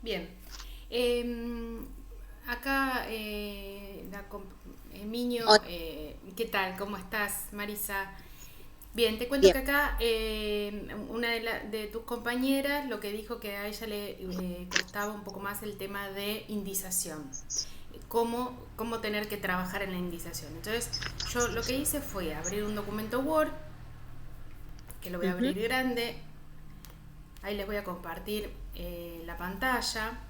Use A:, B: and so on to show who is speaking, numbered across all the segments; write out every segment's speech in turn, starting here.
A: Bien. Eh, acá, Miño,
B: Hola,
A: ¿qué tal? ¿Cómo estás, Marisa? Bien, te cuento
B: bien.
A: que acá una de tus compañeras lo que dijo que a ella le costaba un poco más el tema de indización. Cómo tener que trabajar en la indización. Entonces, yo lo que hice fue abrir un documento Word, que lo voy a
B: Ujú.
A: abrir grande. Ahí les voy a compartir la pantalla.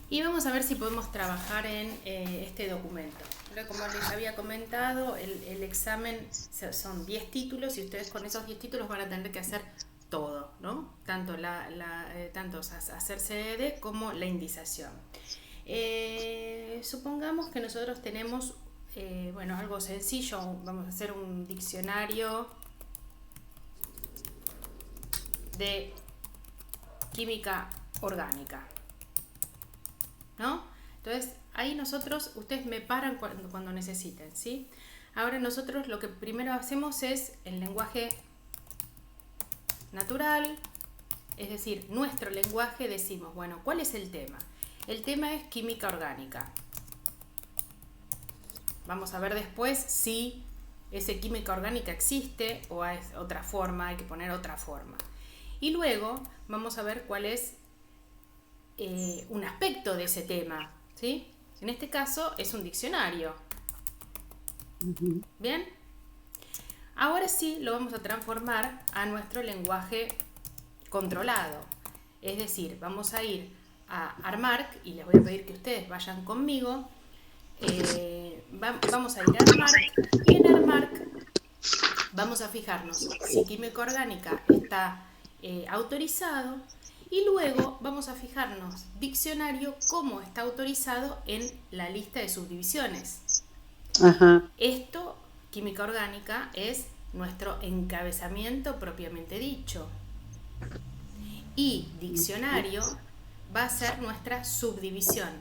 A: Y vamos a ver si podemos trabajar en este documento. Pero como les había comentado, el examen son 10 títulos y ustedes con esos 10 títulos van a tener que hacer todo, ¿no? Tanto hacer CDD como la indización. Supongamos que nosotros tenemos, bueno, algo sencillo, vamos a hacer un diccionario de química orgánica, ¿no? Entonces, ahí ustedes me paran cuando necesiten, ¿sí? Ahora nosotros lo que primero hacemos es el lenguaje natural, es decir, nuestro lenguaje decimos, bueno, ¿cuál es el tema? El tema es química orgánica. Vamos a ver después si ese química orgánica existe o es otra forma, hay que poner otra forma. Y luego vamos a ver cuál es un aspecto de ese tema, ¿sí? En este caso es un diccionario.
B: Ujú.
A: ¿Bien? Ahora sí lo vamos a transformar a nuestro lenguaje controlado. Es decir, vamos a ir a Armark y les voy a pedir que ustedes vayan conmigo. Vamos a ir a Armark y en Armark vamos a fijarnos si química orgánica está autorizado y luego vamos a fijarnos diccionario cómo está autorizado en la lista de subdivisiones.
B: Ajá.
A: Esto, química orgánica, es nuestro encabezamiento propiamente dicho. Y diccionario va a ser nuestra subdivisión.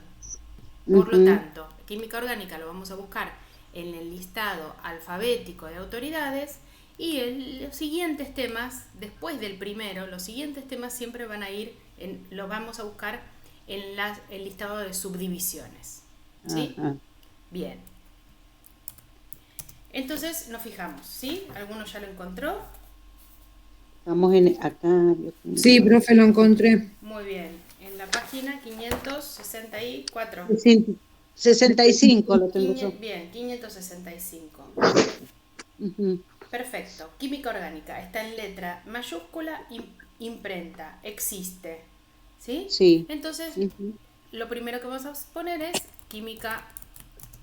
A: Por lo
B: Ujú.
A: tanto, química orgánica lo vamos a buscar en el listado alfabético de autoridades y los siguientes temas, después del primero, los siguientes temas siempre van a ir, los vamos a buscar en el listado de subdivisiones. ¿Sí?
B: Ajá.
A: Bien. Entonces nos fijamos, ¿sí? ¿Alguno ya lo encontró?
B: Estamos acá, yo
C: Sí,
B: tengo
C: profe, lo encontré.
A: Muy bien. En la página 564.
B: 65 lo tengo yo.
A: Bien, 565.
B: Ujú.
A: Perfecto. Química orgánica. Está en letra mayúscula, imprenta. Existe. ¿Sí?
B: Sí.
A: Entonces,
B: Ujú.
A: lo primero que vamos a poner es química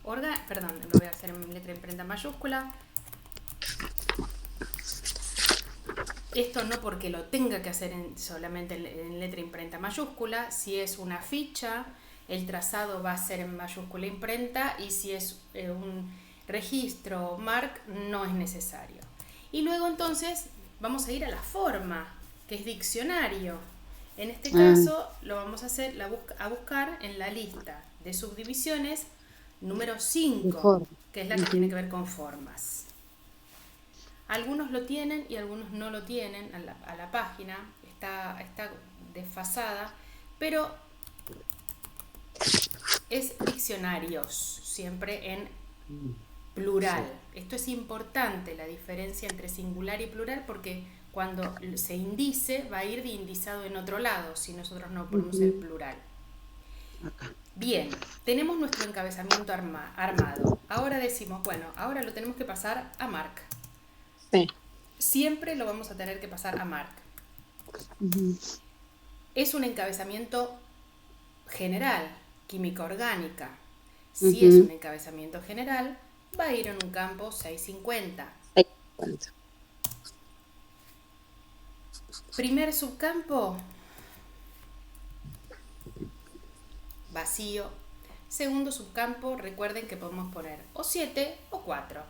A: orgánica. Perdón, lo voy a hacer en letra imprenta mayúscula. Esto no porque lo tenga que hacer solamente en letra imprenta mayúscula. Si es una ficha, el trazado va a ser en mayúscula imprenta y si es un registro MARC no es necesario. Y luego entonces vamos a ir a la forma, que es diccionario. En este
B: Ah,
A: caso lo vamos a hacer a buscar en la lista de subdivisiones número
B: de
A: 5,
B: forma.
A: que es la que tiene que
B: Ujú.
A: ver con formas. Algunos lo tienen y algunos no lo tienen a la página, está desfasada, pero es diccionarios, siempre en plural.
B: Sí.
A: Esto es importante, la diferencia entre singular y plural, porque cuando se indice va a ir de indizado en otro lado, si nosotros no ponemos el
B: Ujú.
A: plural.
B: Acá.
A: Bien, tenemos nuestro encabezamiento armado. Ahora decimos, bueno, ahora lo tenemos que pasar a Mark.
B: Sí.
A: Siempre lo vamos a tener que pasar a Mark.
B: Ujú.
A: Es un encabezamiento general, química orgánica. Si es un
B: Ujú.
A: encabezamiento general, va a ir en un campo 650.
B: Ahí cuento.
A: Primer subcampo, vacío. Segundo subcampo, recuerden que podemos poner o 7 o 4.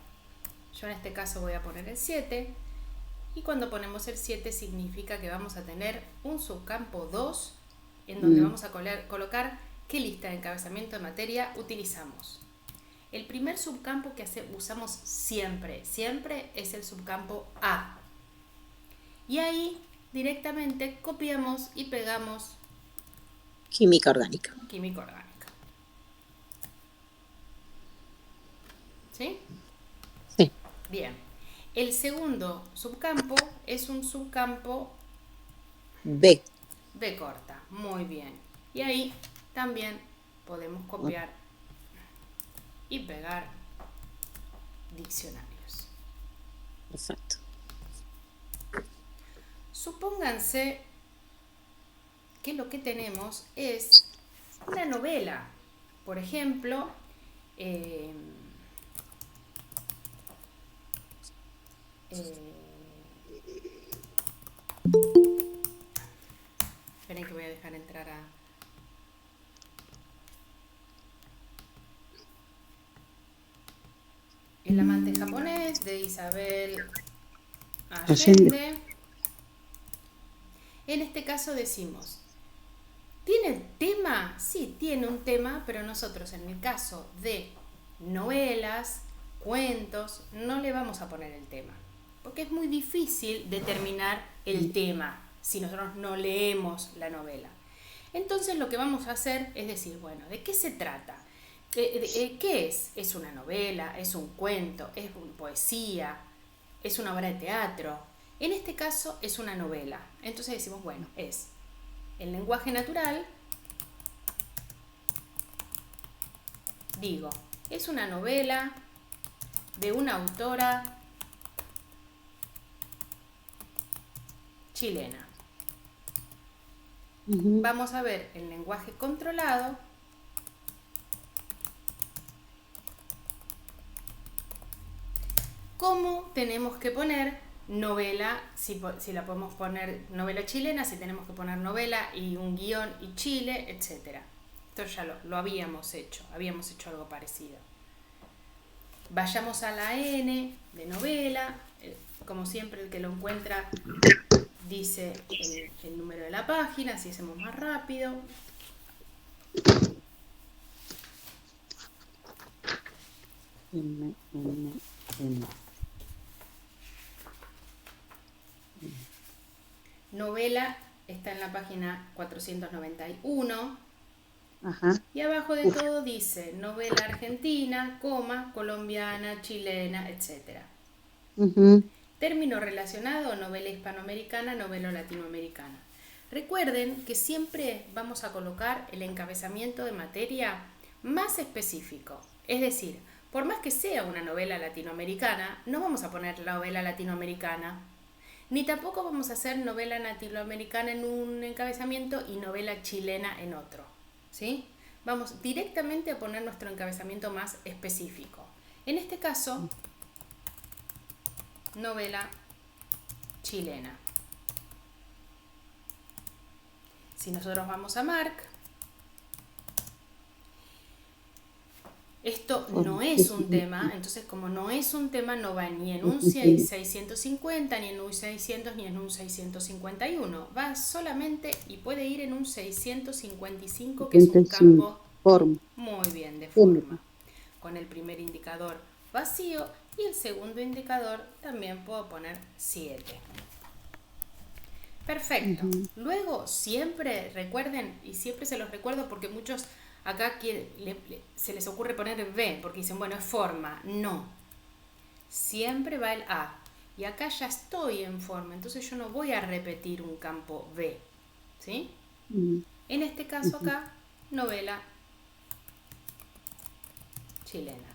A: Yo en este caso voy a poner el 7. Y cuando ponemos el 7 significa que vamos a tener un subcampo 2 en donde
B: Mm.
A: vamos a colocar qué lista de encabezamiento de materia utilizamos. El primer subcampo que usamos siempre es el subcampo A. Y ahí directamente copiamos y pegamos
B: Química orgánica.
A: química orgánica. ¿Sí?
B: Sí.
A: Bien. El segundo subcampo es un subcampo
B: B.
A: B corta. Muy bien. Y ahí también podemos copiar y pegar diccionarios.
B: Perfecto.
A: Supónganse que lo que tenemos es una novela. Por ejemplo, esperen que voy a dejar entrar a... El amante japonés de Isabel Allende. En este caso decimos, ¿tiene tema? Sí, tiene un tema, pero nosotros en el caso de novelas, cuentos, no le vamos a poner el tema, porque es muy difícil determinar el tema si nosotros no leemos la novela. Entonces lo que vamos a hacer es decir, bueno, ¿de qué se trata? ¿Qué es? ¿Es una novela? ¿Es un cuento? ¿Es poesía? ¿Es una obra de teatro? En este caso es una novela. Entonces decimos, bueno, es el lenguaje natural. Digo, es una novela de una autora chilena. Vamos a ver el lenguaje controlado. ¿Cómo tenemos que poner novela? Si la podemos poner novela chilena, si tenemos que poner novela y un guión y Chile, etc. Esto ya lo habíamos hecho algo parecido. Vayamos a la N de novela, como siempre el que lo encuentra dice el número de la página, así hacemos más rápido. Novela está en la página 491.
B: Ajá.
A: Y abajo de todo dice novela argentina, colombiana, chilena, etc. Término relacionado, novela hispanoamericana, novela latinoamericana. Recuerden que siempre vamos a colocar el encabezamiento de materia más específico. Es decir, por más que sea una novela latinoamericana, no vamos a poner novela latinoamericana, ni tampoco vamos a hacer novela latinoamericana en un encabezamiento y novela chilena en otro. ¿Sí? Vamos directamente a poner nuestro encabezamiento más específico. En este caso, novela chilena. Si nosotros vamos a Marc, esto no es un tema, entonces como no es un tema, no va ni en un 650, ni en un 600, ni en un 651. Va solamente y puede ir en un 655, que es un campo muy bien de forma. Con el primer indicador vacío y el segundo indicador también puedo poner 7. Perfecto. Luego siempre recuerden, y siempre se los recuerdo porque muchos acá se les ocurre poner B, porque dicen, bueno, es forma. No. Siempre va el A. Y acá ya estoy en forma, entonces yo no voy a repetir un campo B. ¿Sí? En este caso acá, novela chilena.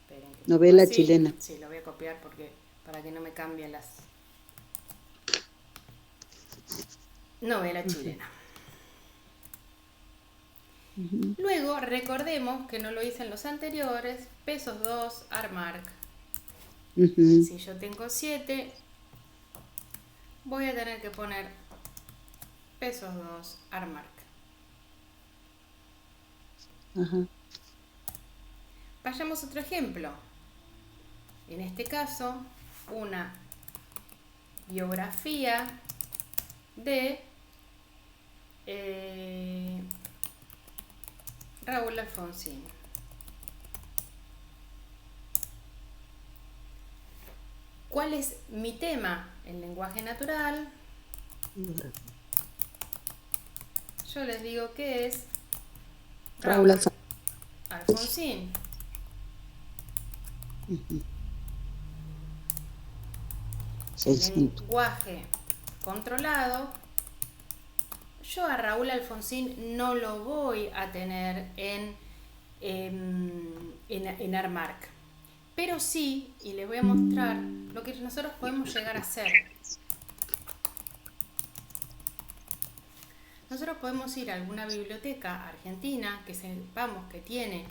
A: Esperen,
B: novela chilena.
A: Sí, lo voy a copiar porque para que no me cambien las... Novela chilena. Luego, recordemos que no lo hice en los anteriores, pesos 2, Armark. Si yo tengo 7, voy a tener que poner pesos 2, Armark. Vayamos a otro ejemplo. En este caso, una biografía de Raúl Alfonsín. ¿Cuál es mi tema? El lenguaje natural. Yo les digo que es
B: Raúl
A: Raúl Alfonsín.
B: Ujú.
A: El
B: 600.
A: lenguaje controlado. Yo a Raúl Alfonsín no lo voy a tener en Armark. Pero sí, y les voy a mostrar lo que nosotros podemos llegar a hacer. Nosotros podemos ir a alguna biblioteca argentina que sepamos que tiene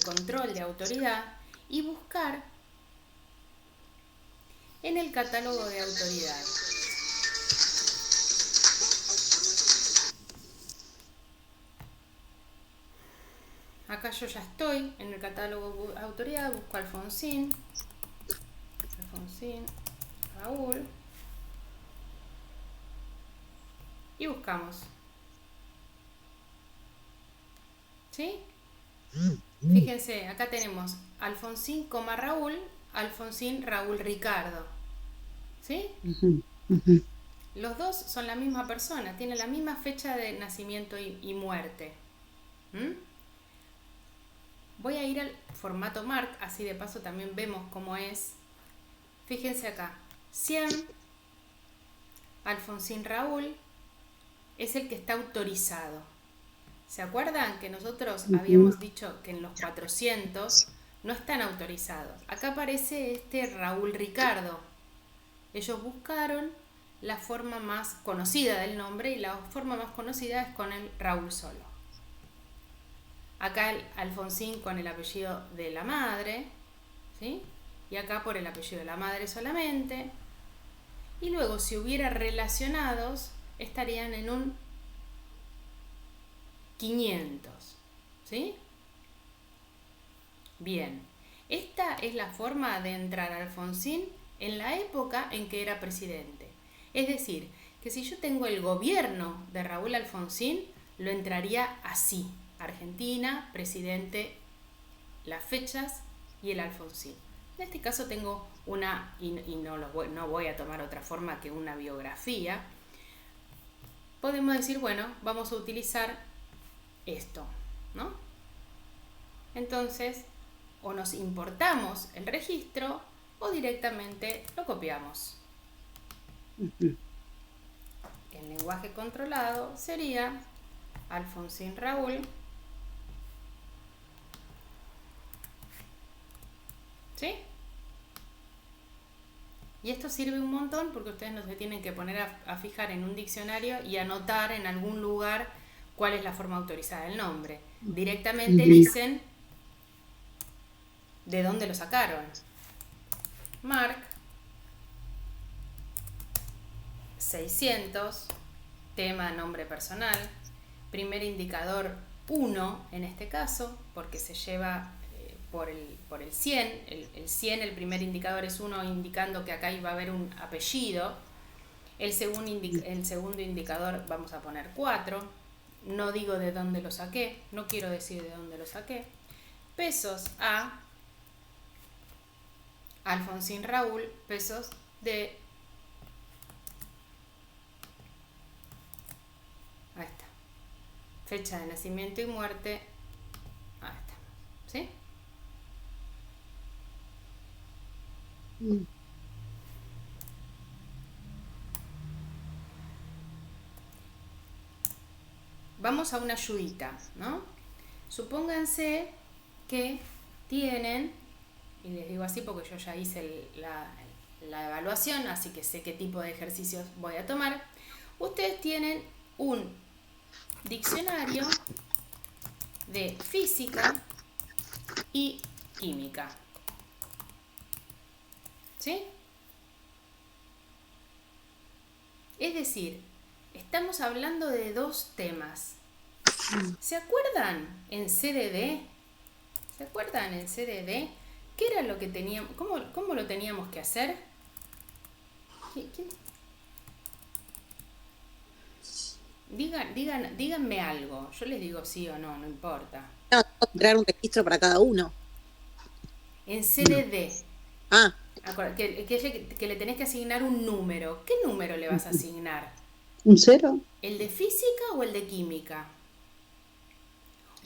A: control de autoridad y buscar en el catálogo de autoridad. Acá yo ya estoy en el catálogo de autoridad, busco Alfonsín, Raúl, y buscamos. ¿Sí? Fíjense, acá tenemos Alfonsín, Raúl, Alfonsín, Raúl Ricardo. ¿Sí?
B: Ujú, ujú.
A: Los dos son la misma persona, tienen la misma fecha de nacimiento y muerte. ¿Mm? Voy a ir al formato Mark, así de paso también vemos cómo es. Fíjense acá, 100, Alfonsín Raúl, es el que está autorizado. ¿Se acuerdan que nosotros habíamos dicho que en los 400 no están autorizados? Acá aparece este Raúl Ricardo. Ellos buscaron la forma más conocida del nombre y la forma más conocida es con el Raúl solo. Acá el Alfonsín con el apellido de la madre, ¿sí? Y acá por el apellido de la madre solamente. Y luego, si hubiera relacionados, estarían en un 500, ¿sí? Bien, esta es la forma de entrar a Alfonsín en la época en que era presidente. Es decir, que si yo tengo el gobierno de Raúl Alfonsín, lo entraría así: Argentina, presidente, las fechas y el Alfonsín. En este caso tengo una, y no voy a tomar otra forma que una biografía. Podemos decir, bueno, vamos a utilizar esto, ¿no? Entonces, o nos importamos el registro o directamente lo copiamos. El lenguaje controlado sería Alfonsín Raúl, ¿sí? Y esto sirve un montón porque ustedes no se tienen que poner a fijar en un diccionario y anotar en algún lugar cuál es la forma autorizada del nombre. Directamente dicen de dónde lo sacaron. Mark 600, tema nombre personal, primer indicador 1 en este caso, porque se lleva por el 100, el 100, el primer indicador es 1, indicando que acá iba a haber un apellido. El segundo indicador vamos a poner 4, no digo de dónde lo saqué, no quiero decir de dónde lo saqué. Pesos a Alfonsín Raúl, pesos de... Ahí está. Fecha de nacimiento y muerte. Ahí está. ¿Sí? Vamos a una ayudita, ¿no? Supónganse que tienen, y les digo así porque yo ya hice la evaluación, así que sé qué tipo de ejercicios voy a tomar. Ustedes tienen un diccionario de física y química, ¿sí? Es decir, estamos hablando de dos temas. ¿Se acuerdan en CDD? ¿Se acuerdan en CDD? ¿Qué era lo que teníamos? ¿Cómo lo teníamos que hacer? Díganme algo. Yo les digo sí o no, no importa.
B: No, crear un registro para cada uno.
A: En CDD.
B: Ah,
A: Que le tenés que asignar un número. ¿Qué número le vas a asignar?
B: ¿Un cero?
A: ¿El de física o el de química?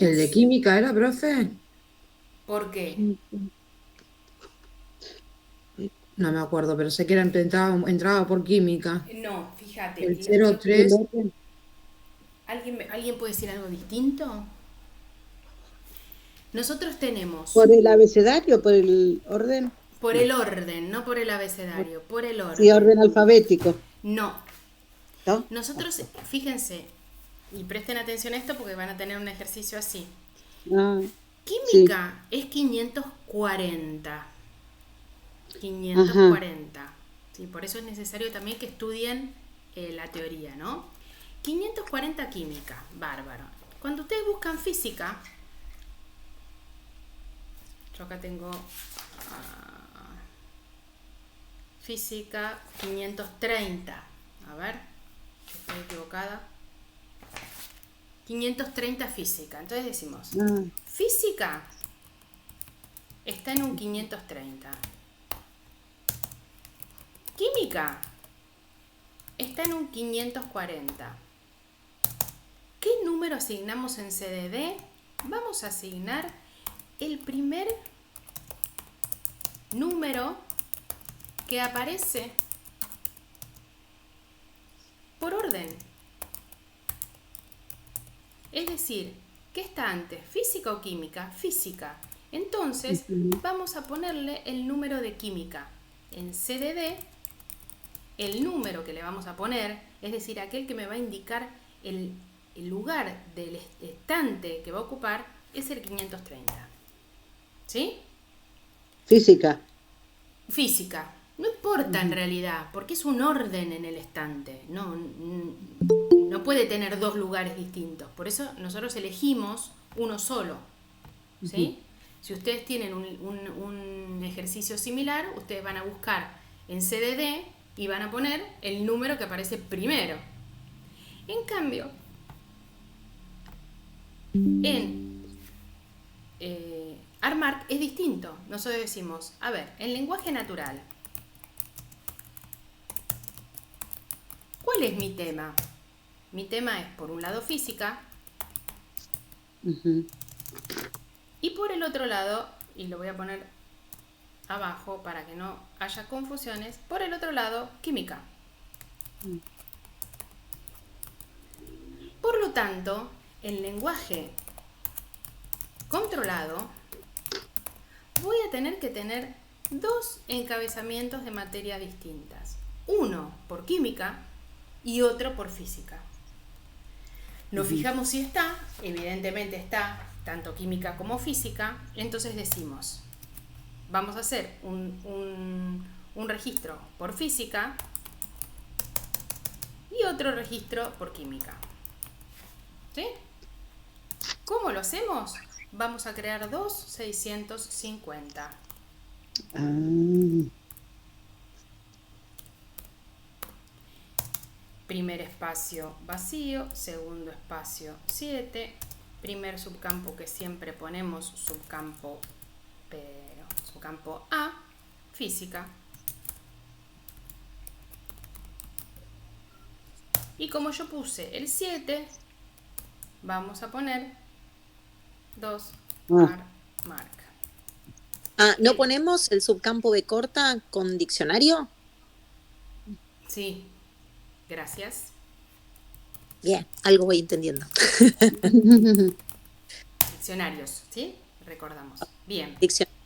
A: Un
C: ¿El de química era, profe?
A: ¿Por qué?
C: No me acuerdo, pero sé que entraba por química.
A: No, fíjate.
C: El 03.
A: ¿Alguien puede decir algo distinto? Nosotros tenemos,
B: ¿Por el abecedario, por el orden?
A: por
B: No.
A: el orden, no por el abecedario, por el
B: Sí,
A: orden.
B: orden alfabético,
A: No,
B: ¿no?
A: nosotros, fíjense, y presten atención a esto porque van a tener un ejercicio así.
B: Ah, sí.
A: Química es 540.
B: Ajá.
A: 540. ¿Sí? Por eso es necesario también que estudien la teoría, ¿no? 540 química, bárbaro. Cuando ustedes buscan física, yo acá tengo física 530. A ver, estoy equivocada. 530 física. Entonces decimos,
B: Ah,
A: física está en un 530. Química está en un 540. ¿Qué número asignamos en CDD? Vamos a asignar el primer número que aparece por orden. Es decir, ¿qué está antes? ¿Física o química? Física. Entonces, vamos a ponerle el número de química. En CDD, el número que le vamos a poner, es decir, aquel que me va a indicar el lugar del estante que va a ocupar, es el 530. ¿Sí?
B: física.
A: Física. No importa en realidad, porque es un orden en el estante. No puede tener dos lugares distintos. Por eso nosotros elegimos uno solo. ¿Sí? Si ustedes tienen un ejercicio similar, ustedes van a buscar en CDD y van a poner el número que aparece primero. En cambio, en Armark es distinto. Nosotros decimos, a ver, en lenguaje natural, ¿cuál es mi tema? Mi tema es, por un lado, física,
B: Ujú.
A: y por el otro lado, y lo voy a poner abajo para que no haya confusiones, por el otro lado, química. Por lo tanto, en lenguaje controlado, voy a tener que tener dos encabezamientos de materias distintas. Uno por química y otro por física. Nos fijamos si está, evidentemente está tanto química como física, entonces decimos, vamos a hacer un registro por física y otro registro por química. ¿Sí? ¿Cómo lo hacemos? Vamos a crear dos 650.
B: Ah,
A: Primer espacio vacío, segundo espacio 7, primer subcampo que siempre ponemos subcampo A, física. Y como yo puse el 7, vamos a poner 2 Armark.
D: ¿No ponemos el subcampo B corta con diccionario?
A: Sí, gracias.
D: Bien, algo voy entendiendo.
A: Diccionarios, ¿sí? Recordamos. Bien.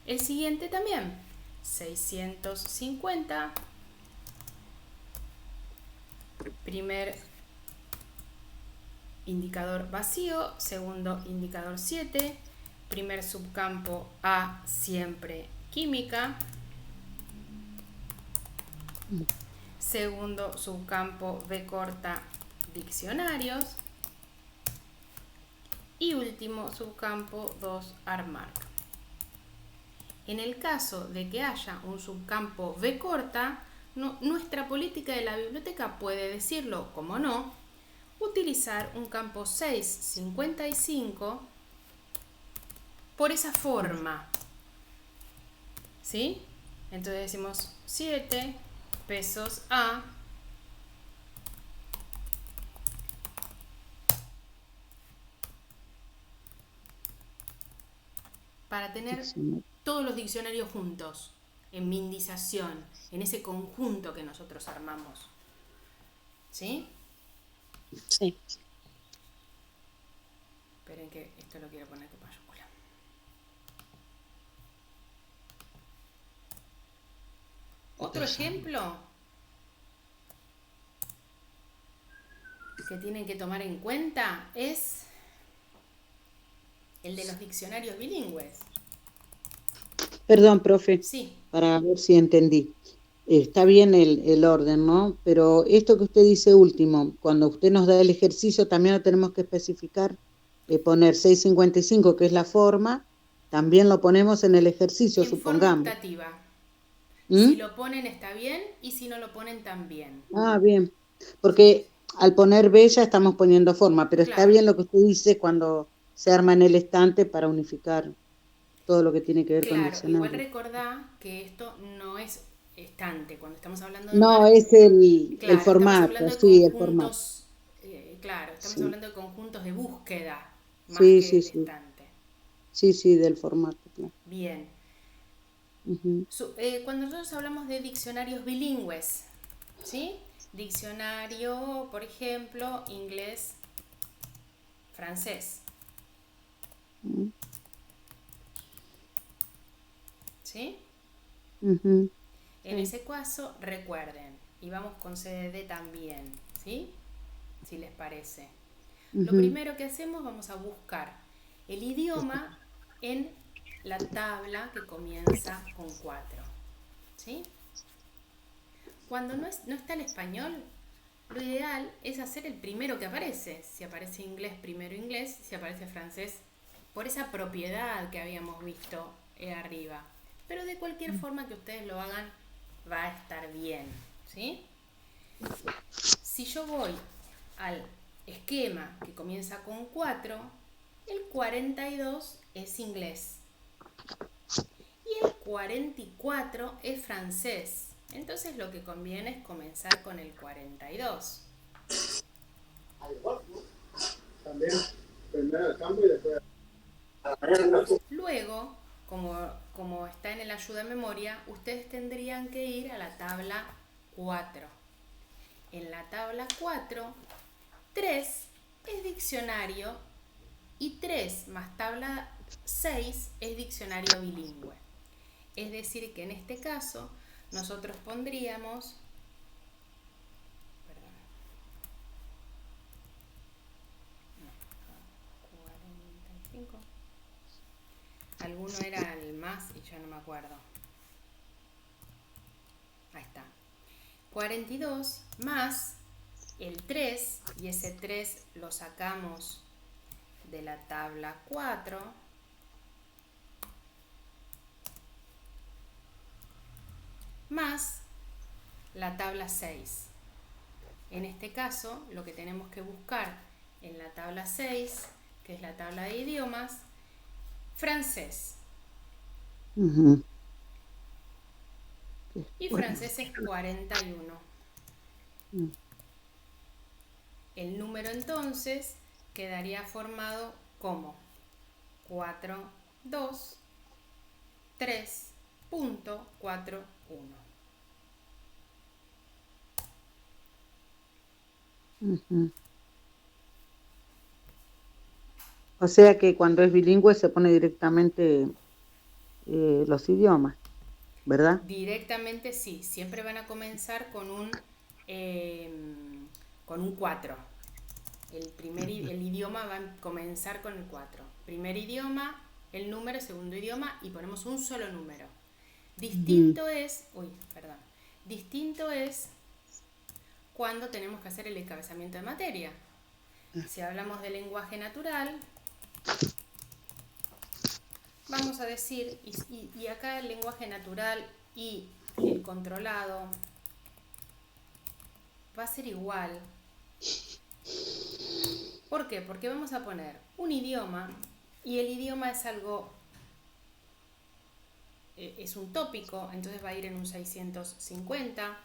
A: El siguiente también. 650. Primer indicador vacío, segundo indicador 7, primer subcampo A siempre química, segundo subcampo B corta diccionarios y último subcampo 2 Armark. En el caso de que haya un subcampo B corta, nuestra política de la biblioteca puede decirlo, como no, utilizar un campo 655 por esa forma. ¿Sí? Entonces decimos 7 pesos a para tener
B: Diccionario.
A: todos los diccionarios juntos, en mindización, en ese conjunto que nosotros armamos. ¿Sí?
D: Sí.
A: Esperen que esto lo quiero poner con mayúscula. Otro ejemplo que tienen que tomar en cuenta es el de los diccionarios bilingües.
B: Perdón, profe,
A: Sí,
B: para ver si entendí. Está bien el orden, ¿no? Pero esto que usted dice último, cuando usted nos da el ejercicio, también lo tenemos que especificar, poner 655, que es la forma, también lo ponemos en el ejercicio,
A: en forma
B: supongamos.
A: optativa. Si
B: ¿Mm?
A: lo ponen está bien y si no lo ponen también.
B: Ah, bien. Porque al poner bella estamos poniendo forma, pero está
A: Claro,
B: bien lo que usted dice cuando se arma en el estante para unificar todo lo que tiene que ver con
A: claro. Igual
B: diccionario.
A: recordá que esto no es estante. Cuando estamos hablando de
B: No, es el
A: claro, estamos
B: formato,
A: hablando de
B: sí, el formato.
A: conjuntos, claro, estamos
B: Sí,
A: hablando de conjuntos de búsqueda más
B: sí,
A: que
B: sí,
A: de
B: sí,
A: estante.
B: sí, sí, del formato, claro.
A: Bien.
B: Ujú,
A: Cuando nosotros hablamos de diccionarios bilingües, ¿sí? Diccionario, por ejemplo, inglés-francés,
B: ujú,
A: ¿sí?
B: ujú,
A: En
B: sí,
A: ese caso, recuerden, y vamos con CDD también, ¿sí? Si les parece. Lo
B: ujú,
A: primero que hacemos, vamos a buscar el idioma en la tabla que comienza con 4, ¿sí? Cuando no está el español, lo ideal es hacer el primero que aparece. Si aparece inglés, primero inglés. Si aparece francés, por esa propiedad que habíamos visto arriba. Pero de cualquier forma que ustedes lo hagan, va a estar bien, ¿sí? Si yo voy al esquema que comienza con 4, el 42 es inglés y el 44 es francés. Entonces lo que conviene es comenzar con el 42.
E: También, primero el campo y después.
A: Luego, como está en el ayuda a memoria, ustedes tendrían que ir a la tabla 4. En la tabla 4, 3 es diccionario y 3 más tabla 6 es diccionario bilingüe. Es decir, que en este caso nosotros pondríamos, perdón, no, 45. Alguno era el más y ya no me acuerdo. Ahí está. 42 más el 3, y ese 3 lo sacamos de la tabla 4, más la tabla 6. En este caso, lo que tenemos que buscar en la tabla 6, que es la tabla de idiomas, francés.
B: ujú.
A: Y francés es 41.
B: Mm,
A: El número entonces quedaría formado como 4, 2, 3.41.
B: ujú. O sea que cuando es bilingüe se pone directamente los idiomas, ¿verdad?
A: Directamente sí, siempre van a comenzar eh, con un 4. El idioma va a comenzar con el 4. Primer idioma, el número, segundo idioma y ponemos un solo número.
B: Ujú,
A: Distinto es cuando tenemos que hacer el encabezamiento de materia. Si hablamos de lenguaje natural, vamos a decir, y acá el lenguaje natural y el controlado va a ser igual. ¿Por qué? Porque vamos a poner un idioma y el idioma es algo es un tópico, entonces va a ir en un 650.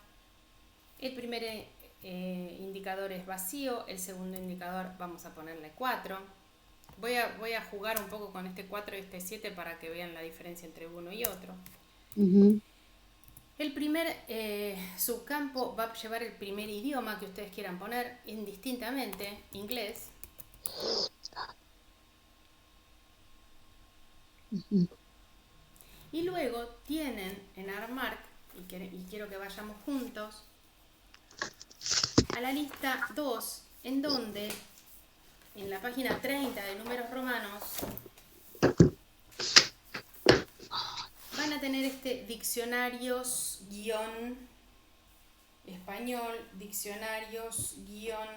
A: El primer indicador es vacío, el segundo indicador vamos a ponerle 4. Voy a jugar un poco con este 4 y este 7 para que vean la diferencia entre uno y otro.
B: Ujú.
A: El primer subcampo va a llevar el primer idioma que ustedes quieran poner, indistintamente, inglés. Y luego tienen en Artmark, y quiero que vayamos juntos, a la lista 2, en donde, en la página 30 de números romanos, van a tener este diccionarios guión español, diccionarios guión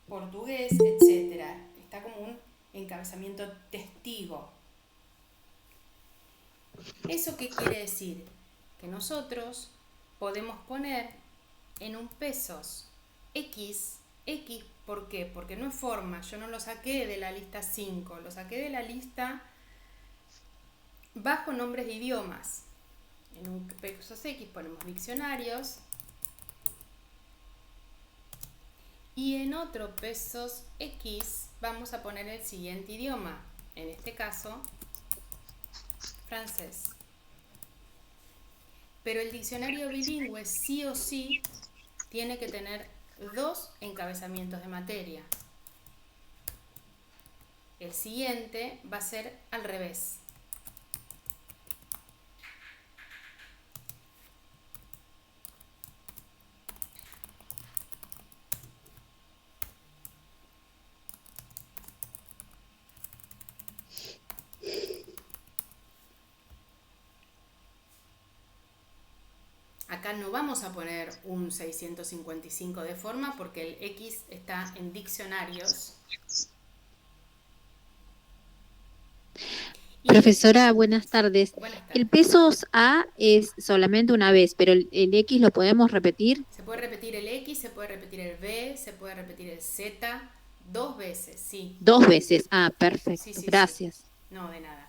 A: portugués, etc. Está como un encabezamiento testigo. ¿Eso qué quiere decir? Que nosotros podemos poner en un pesos X, ¿por qué? Porque no es forma, yo no lo saqué de la lista 5, lo saqué de la lista bajo nombres de idiomas. En un pesos X ponemos diccionarios y en otro pesos X vamos a poner el siguiente idioma, en este caso francés. Pero el diccionario bilingüe sí o sí tiene que tener 2 encabezamientos de materia. El siguiente va a ser al revés. Acá no vamos a poner un 655 de forma porque el X está en diccionarios. Y
D: Profesora, buenas tardes.
A: buenas tardes.
D: El pesos A es solamente una vez, pero el X lo podemos repetir
A: Se puede repetir el X, se puede repetir el B, se puede repetir el Z 2 veces, sí.
D: 2 veces. Ah, perfecto.
A: Sí, sí, sí.
D: Gracias.
A: No, de nada.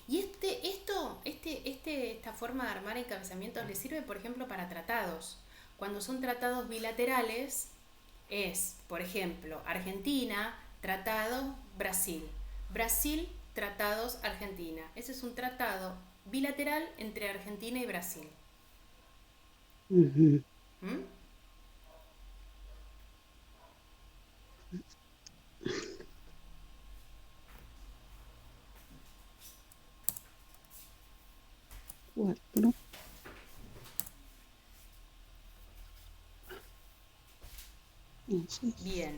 A: Y esta forma de armar encabezamientos le sirve, por ejemplo, para tratados. Cuando son tratados bilaterales, es, por ejemplo, Argentina, tratado Brasil. Brasil, tratados Argentina. Ese es un tratado bilateral entre Argentina y Brasil.
B: Ujú.
A: ¿Mm?
B: Cuatro.
A: Bien.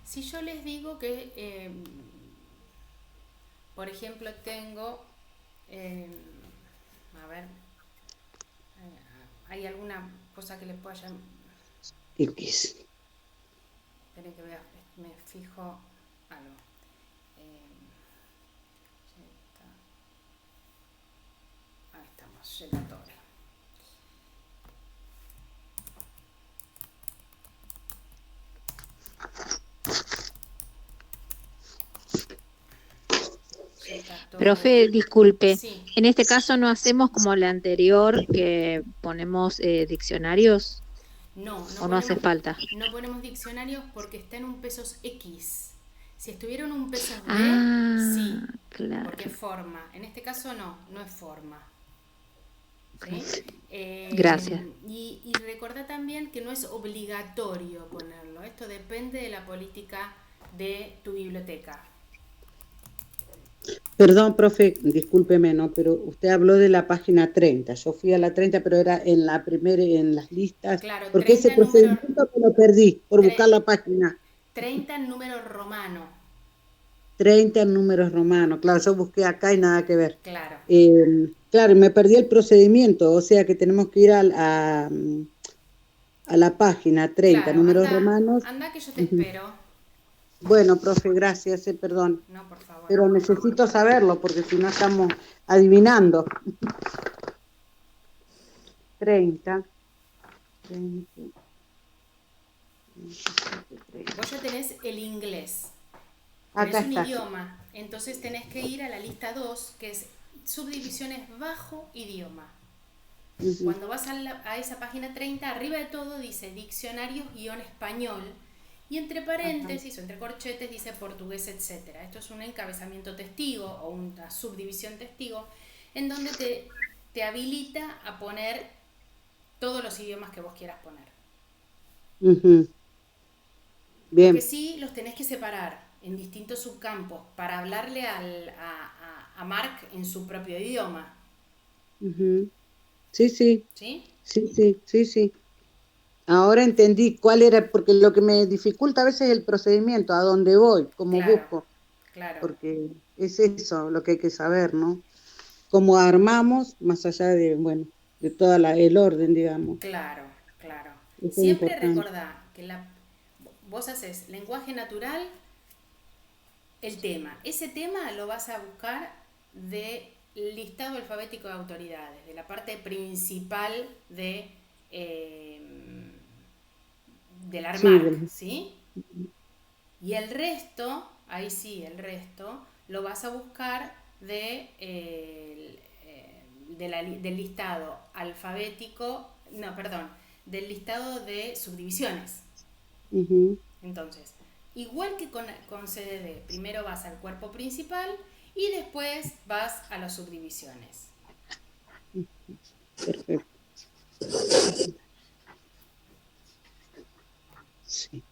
A: Si yo les digo que, por ejemplo, tengo, a ver, ¿hay alguna cosa que les pueda llamar?
B: X.
A: Esperen que me fijo algo. Ahí estamos, llenatorio.
D: Profe, disculpe.
A: Sí.
D: En este caso no hacemos como la anterior que ponemos diccionarios
A: No
D: o no hace falta.
A: No ponemos diccionarios porque está en un pesos X. Si estuviera en un pesos B, sí,
D: claro.
A: porque es forma. En este caso no es forma. ¿Sí?
D: Gracias.
A: Y recordá también que no es obligatorio ponerlo. Esto depende de la política de tu biblioteca.
B: Perdón, profe, discúlpeme, ¿no? Pero usted habló de la página 30. Yo fui a la 30, pero era en la primera, en las listas.
A: Claro,
B: Porque ese
A: 30
B: procedimiento me lo perdí por buscar la página.
A: 30 en número romano.
B: 30 en números romanos. Claro, yo busqué acá y nada que ver.
A: Claro.
B: Claro, me perdí el procedimiento, o sea que tenemos que ir a la página 30,
A: Claro,
B: números
A: anda,
B: romanos.
A: anda que yo te espero.
B: Bueno, profe, gracias, perdón.
A: No, por favor.
B: Pero necesito saberlo porque si no estamos adivinando. 30. 30.
A: Vos ya tenés el inglés.
B: Acá
A: Tenés un
B: está.
A: idioma. entonces tenés que ir a la lista 2, que es subdivisiones bajo idioma.
B: Ujú.
A: Cuando vas a esa página 30, arriba de todo dice diccionarios-español y entre paréntesis o entre corchetes dice portugués, etcétera. Esto es un encabezamiento testigo o una subdivisión testigo en donde te habilita a poner todos los idiomas que vos quieras poner.
B: Ujú.
A: Lo que
B: Bien.
A: sí los tenés que separar en distintos subcampos para hablarle a Mark en su propio idioma,
B: Ujú. Sí, sí,
A: ¿sí?
B: sí, sí, sí, sí. Ahora entendí cuál era, porque lo que me dificulta a veces es el procedimiento, a dónde voy, cómo
A: Claro,
B: busco,
A: claro,
B: porque es eso lo que hay que saber, ¿no? Cómo armamos, más allá de, bueno, de toda el orden, digamos.
A: claro, claro.
B: Eso es
A: Siempre
B: importante.
A: recordá que vos haces lenguaje natural, el tema. Ese tema lo vas a buscar del listado alfabético de autoridades, de la parte principal eh, del
B: Sí,
A: ARMARC, ¿sí? Y el resto, ahí sí, el resto, lo vas a buscar del listado alfabético, no, perdón, del listado de subdivisiones.
B: ujú,
A: Entonces, igual que con CDD, primero vas al cuerpo principal y después vas a las subdivisiones.
B: perfecto. Sí,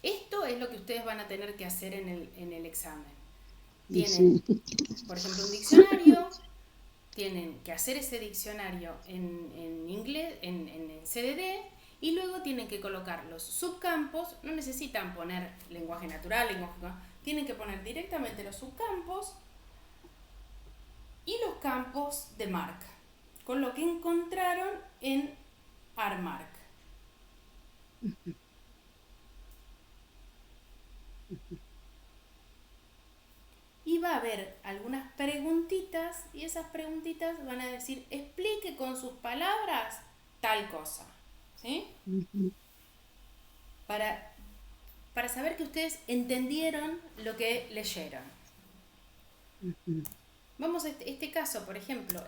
A: Esto es lo que ustedes van a tener que hacer en el examen.
B: y
A: Tienen,
B: sí.
A: por ejemplo, un diccionario, tienen que hacer ese diccionario en inglés, en el CDD, y luego tienen que colocar los subcampos. No necesitan poner lenguaje natural, tienen que poner directamente los subcampos y los campos de Mark, con lo que encontraron en ARMARC. Y va a haber algunas preguntitas y esas preguntitas van a decir, explique con sus palabras tal cosa, ¿sí?
B: Ujú,
A: Para, para saber que ustedes entendieron lo que leyeron.
B: ujú.
A: Vamos a este caso, por ejemplo.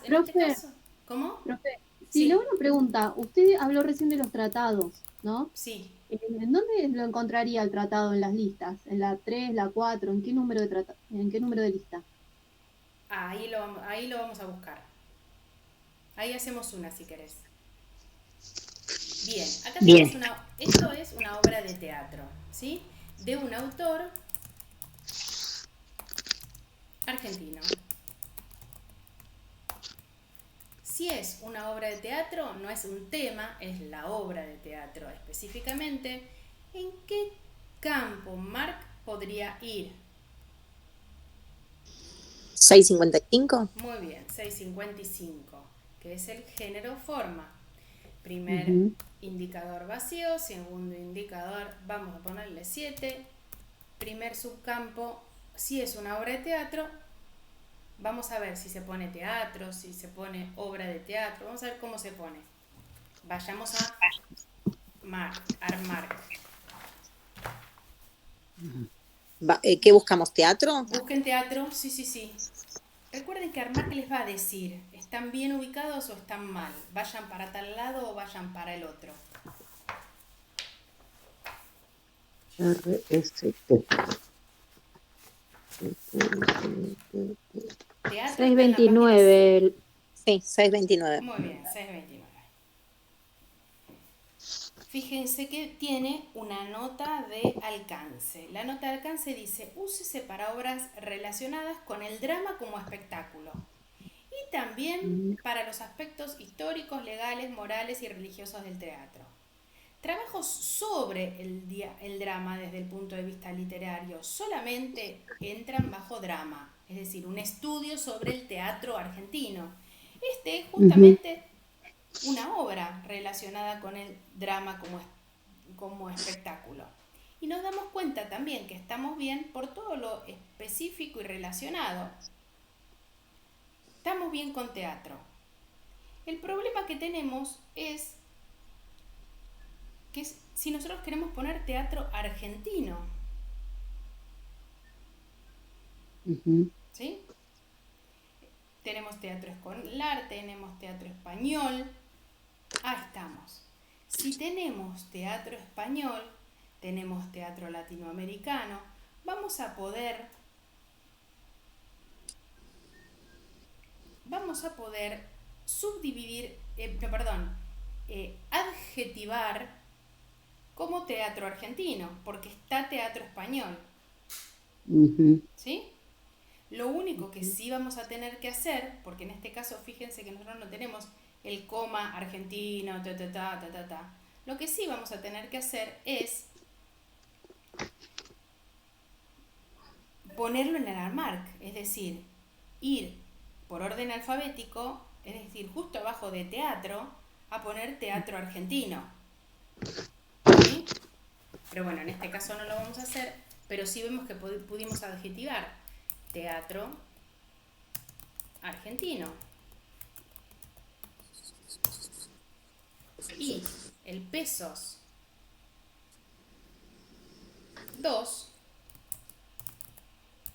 A: En este
F: Profe,
A: caso, ¿cómo?
F: profe, si le hago
A: Sí,
F: una pregunta, usted habló recién de los tratados, ¿no?
A: sí.
F: ¿En dónde lo encontraría el tratado en las listas? ¿En la 3, la 4? ¿En qué número en qué número de lista?
A: Ahí lo vamos a buscar. Ahí hacemos una si querés. Bien, acá tenemos esto es una obra de teatro, ¿sí? De un autor argentino. Si es una obra de teatro, no es un tema, es la obra de teatro específicamente. ¿En qué campo Mark podría ir?
G: 655.
A: Muy bien, 655, que es el género forma. Primer
B: Ujú.
A: indicador vacío, segundo indicador, vamos a ponerle 7. Primer subcampo, si es una obra de teatro, vamos a ver si se pone teatro, si se pone obra de teatro, vamos a ver cómo se pone. Vayamos a armar.
G: ¿Qué buscamos? ¿Teatro?
A: Busquen teatro, sí, sí, sí. Recuerden que Armar les va a decir, ¿están bien ubicados o están mal? ¿Vayan para tal lado o vayan para el otro?
B: RST.
A: Teatro está en la página...
D: 629.
G: Sí, 629.
A: Muy bien, 629. Fíjense que tiene una nota de alcance. La nota de alcance dice, úsese para obras relacionadas con el drama como espectáculo y también para los aspectos históricos, legales, morales y religiosos del teatro. Trabajos sobre el drama desde el punto de vista literario solamente entran bajo drama, es decir, un estudio sobre el teatro argentino. Este es
B: Ujú.
A: justamente una obra relacionada con el drama como espectáculo. Y nos damos cuenta también que estamos bien por todo lo específico y relacionado. Estamos bien con teatro. El problema que tenemos es que si nosotros queremos poner teatro argentino,
B: Ujú.
A: ¿sí? Tenemos teatro escolar, tenemos teatro español. Ah, estamos. Si tenemos teatro español, tenemos teatro latinoamericano, vamos a poder subdividir, adjetivar como teatro argentino, porque está teatro español,
B: Ujú.
A: ¿sí? Lo único que sí vamos a tener que hacer, porque en este caso fíjense que nosotros no tenemos el coma argentino, lo que sí vamos a tener que hacer es ponerlo en el ARMARC, es decir, ir por orden alfabético, es decir, justo abajo de teatro, a poner teatro argentino, ¿sí? Pero bueno, en este caso no lo vamos a hacer, pero sí vemos que pudimos adjetivar teatro argentino. Y el pesos 2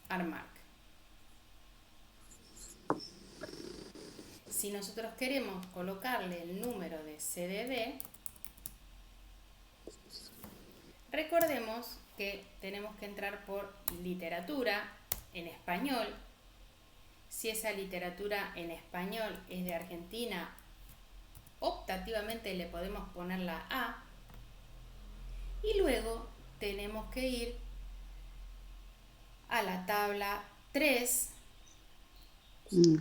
A: ARMARC. Si nosotros queremos colocarle el número de CDD, recordemos que tenemos que entrar por literatura en español. Si esa literatura en español es de Argentina, optativamente le podemos poner la A. Y luego tenemos que ir a la tabla 3,
B: Mm.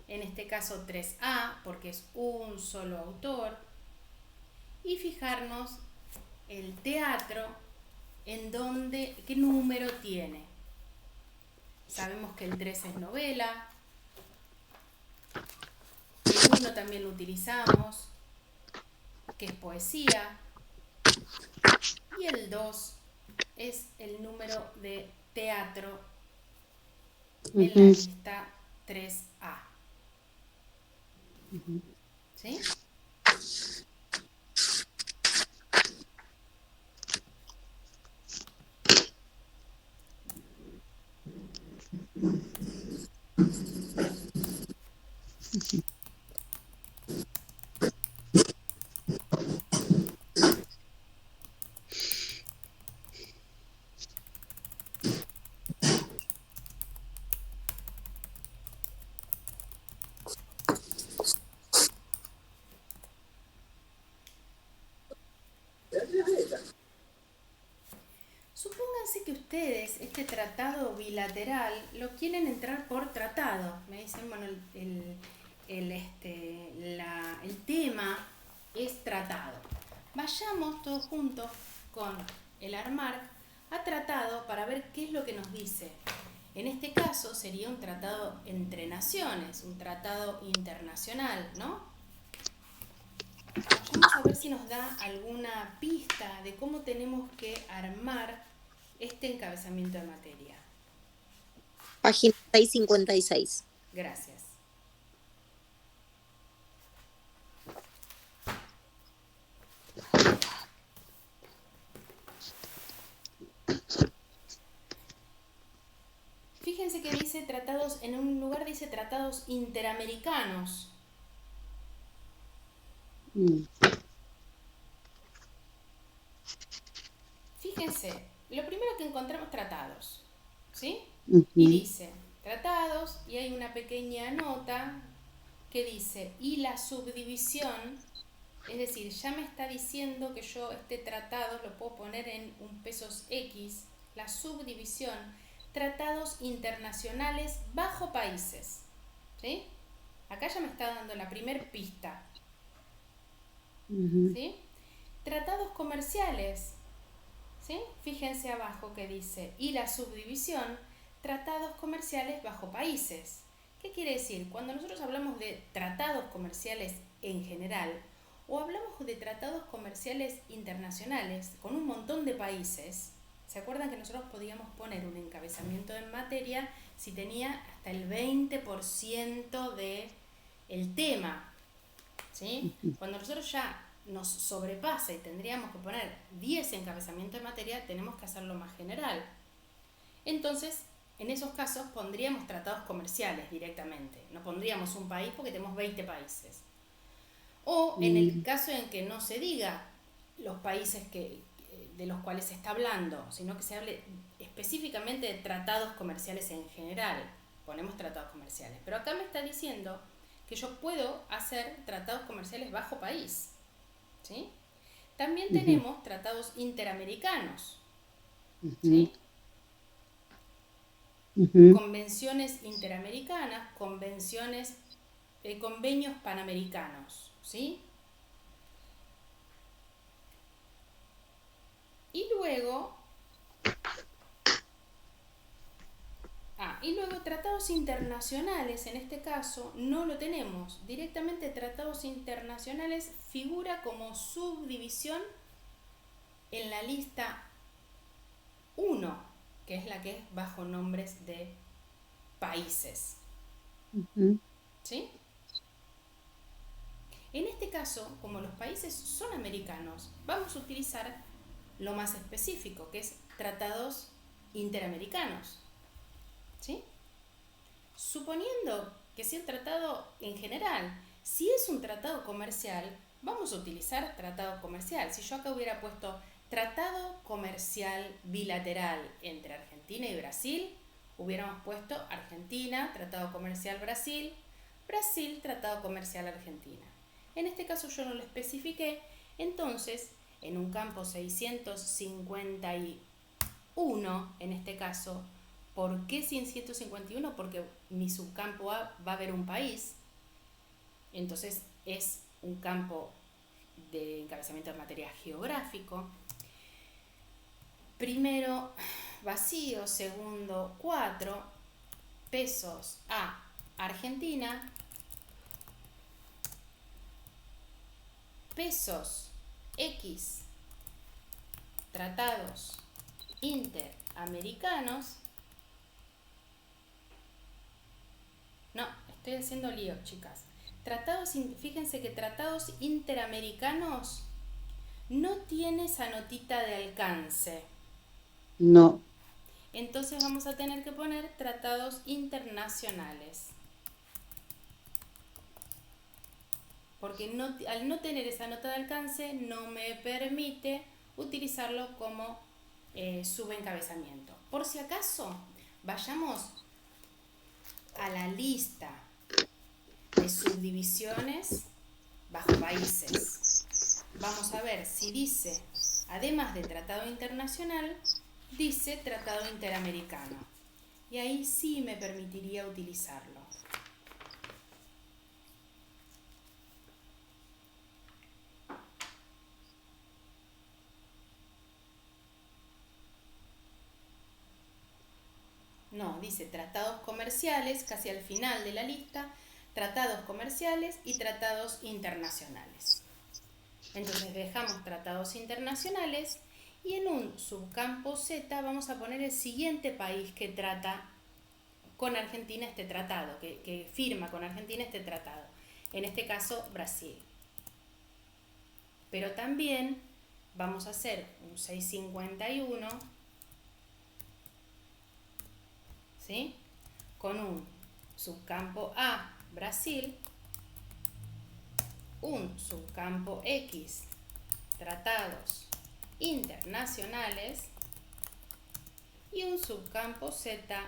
A: en este caso 3A, porque es un solo autor, y fijarnos el teatro en donde, qué número tiene. Sabemos que el 3 es novela, el 1 también lo utilizamos, que es poesía, y el 2 es el número de teatro en la
B: Ujú.
A: lista 3A. ¿Sí? Supónganse que ustedes, este tratado bilateral, lo quieren entrar por tratado. Me dicen, bueno, el tema es tratado. Vayamos todos juntos con el ARMARC a tratado para ver qué es lo que nos dice. En este caso sería un tratado entre naciones, un tratado internacional, ¿no? Vamos a ver si nos da alguna pista de cómo tenemos que armar este encabezamiento de materia.
G: Página 656.
A: Gracias. Fíjense que dice tratados, en un lugar dice tratados interamericanos.
B: Mm.
A: Fíjense, lo primero que encontramos tratados, ¿sí?
B: Ujú.
A: Y dice tratados y hay una pequeña nota que dice y la subdivisión, es decir, ya me está diciendo que yo este tratado lo puedo poner en un pesos X, la subdivisión, tratados internacionales bajo países, ¿sí? Acá ya me está dando la primer pista,
B: Ujú.
A: ¿sí? Tratados comerciales, ¿sí? Fíjense abajo que dice, y la subdivisión, tratados comerciales bajo países. ¿Qué quiere decir? Cuando nosotros hablamos de tratados comerciales en general, o hablamos de tratados comerciales internacionales con un montón de países, ¿se acuerdan que nosotros podíamos poner un encabezamiento en materia si tenía hasta el 20% de el tema? ¿Sí? Cuando nosotros ya nos sobrepasa y tendríamos que poner 10 encabezamientos de materia, tenemos que hacerlo más general. Entonces, en esos casos pondríamos tratados comerciales directamente. No pondríamos un país porque tenemos 20 países. O en el caso en que no se diga los países de los cuales se está hablando, sino que se hable específicamente de tratados comerciales en general, ponemos tratados comerciales. Pero acá me está diciendo que yo puedo hacer tratados comerciales bajo país, ¿sí? También tenemos tratados interamericanos, ¿sí? Convenciones interamericanas, convenios panamericanos, ¿sí? Y luego tratados internacionales, en este caso no lo tenemos. Directamente tratados internacionales figura como subdivisión en la lista 1, que es la que es bajo nombres de países. ¿Sí? En este caso, como los países son americanos, vamos a utilizar lo más específico, que es tratados interamericanos. ¿Sí? Suponiendo que sea un tratado en general, si es un tratado comercial, vamos a utilizar tratado comercial. Si yo acá hubiera puesto tratado comercial bilateral entre Argentina y Brasil, hubiéramos puesto Argentina, tratado comercial Brasil, Brasil, tratado comercial Argentina. En este caso yo no lo especifiqué, entonces en un campo 651, en este caso, ¿por qué 151? Porque mi subcampo A va a haber un país, entonces es un campo de encabezamiento de materia geográfico. Primero vacío, segundo 4, pesos a Argentina, pesos X, tratados interamericanos. No, estoy haciendo lío, chicas. Fíjense que tratados interamericanos no tiene esa notita de alcance.
B: No.
A: Entonces vamos a tener que poner tratados internacionales. Porque al no tener esa nota de alcance no me permite utilizarlo como subencabezamiento. Por si acaso, vayamos a la lista de subdivisiones bajo países. Vamos a ver si dice, además de tratado internacional, dice tratado interamericano. Y ahí sí me permitiría utilizarlo. No, dice tratados comerciales, casi al final de la lista, tratados comerciales y tratados internacionales. Entonces dejamos tratados internacionales y en un subcampo Z vamos a poner el siguiente país que trata con Argentina este tratado, que firma con Argentina este tratado. En este caso, Brasil. Pero también vamos a hacer un 651, ¿sí? Con un subcampo A, Brasil, un subcampo X, tratados internacionales, y un subcampo Z,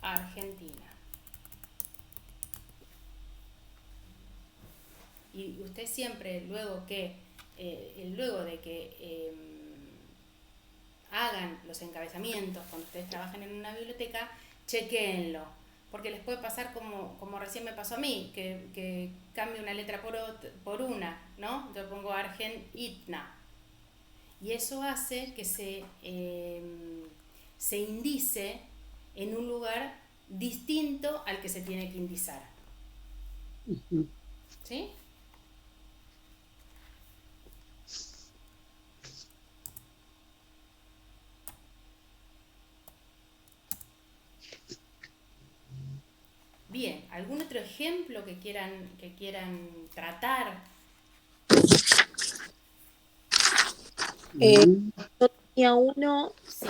A: Argentina. Y usted siempre, luego de que hagan los encabezamientos cuando ustedes trabajan en una biblioteca, chequéenlo, porque les puede pasar como recién me pasó a mí, que cambie una letra por una, ¿no? Yo pongo Argentina, y eso hace que se indice en un lugar distinto al que se tiene que indizar. ¿Sí? Bien, ¿algún otro ejemplo que quieran tratar?
G: Yo tenía uno
A: Sí.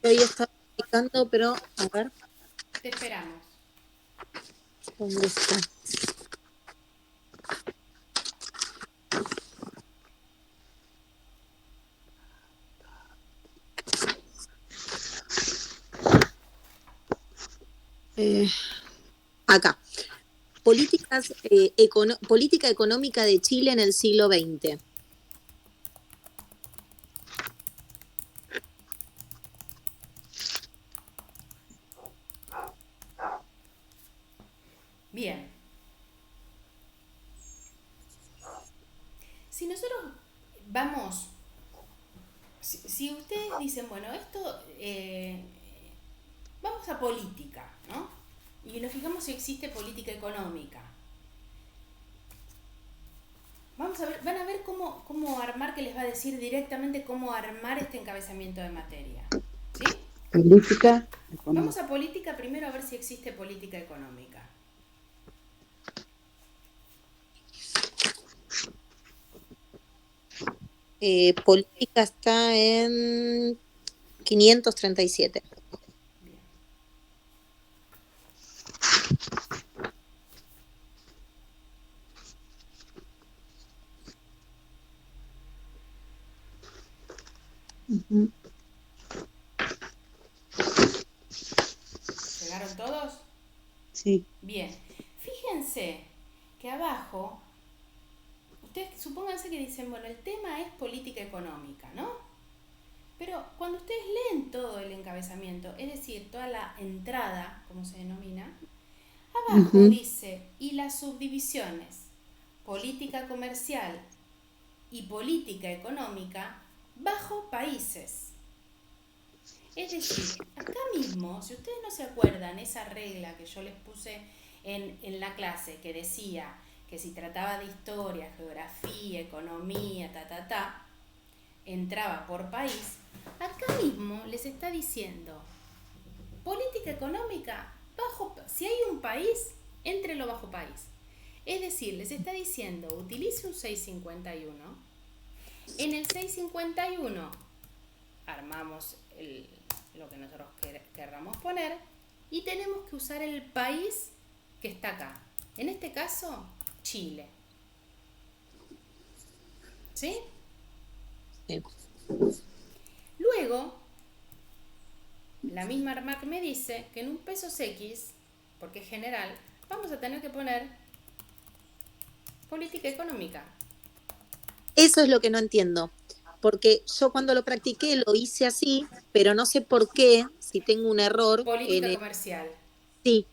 G: que hoy estaba explicando, pero a ver,
A: Te esperamos.
G: ¿dónde está? Acá. Política económica de Chile en el siglo XX.
A: Bien. Si nosotros vamos, si ustedes dicen, bueno, esto, vamos a política, ¿no? Y nos fijamos si existe política económica. Vamos a ver, van a ver cómo armar, que les va a decir directamente cómo armar este encabezamiento de materia. ¿Sí?
B: Política económica.
A: Vamos a política primero a ver si existe política económica.
G: Política está en 537.
A: Bien.
B: Ujú.
A: ¿Llegaron todos?
B: Sí.
A: Bien. Fíjense que abajo, ustedes supónganse que dicen, bueno, el tema es política económica, ¿no? Pero cuando ustedes leen todo el encabezamiento, es decir, toda la entrada, como se denomina, abajo
B: Ujú.
A: dice, y las subdivisiones, política comercial y política económica, bajo países. Es decir, acá mismo, si ustedes no se acuerdan, esa regla que yo les puse en la clase, que decía que si trataba de historia, geografía, economía, entraba por país, acá mismo les está diciendo, política económica, si hay un país, éntrelo bajo país. Es decir, les está diciendo, utilice un 651. En el 651 armamos lo que nosotros querramos poner y tenemos que usar el país que está acá. En este caso, Chile. ¿Sí?
G: Sí.
A: Luego, la misma ARMAC me dice que en un pesos X, porque es general, vamos a tener que poner política económica.
G: Eso es lo que no entiendo, porque yo cuando lo practiqué lo hice así, pero no sé por qué, si tengo un error en
A: Política
G: el...
A: comercial.
G: Sí,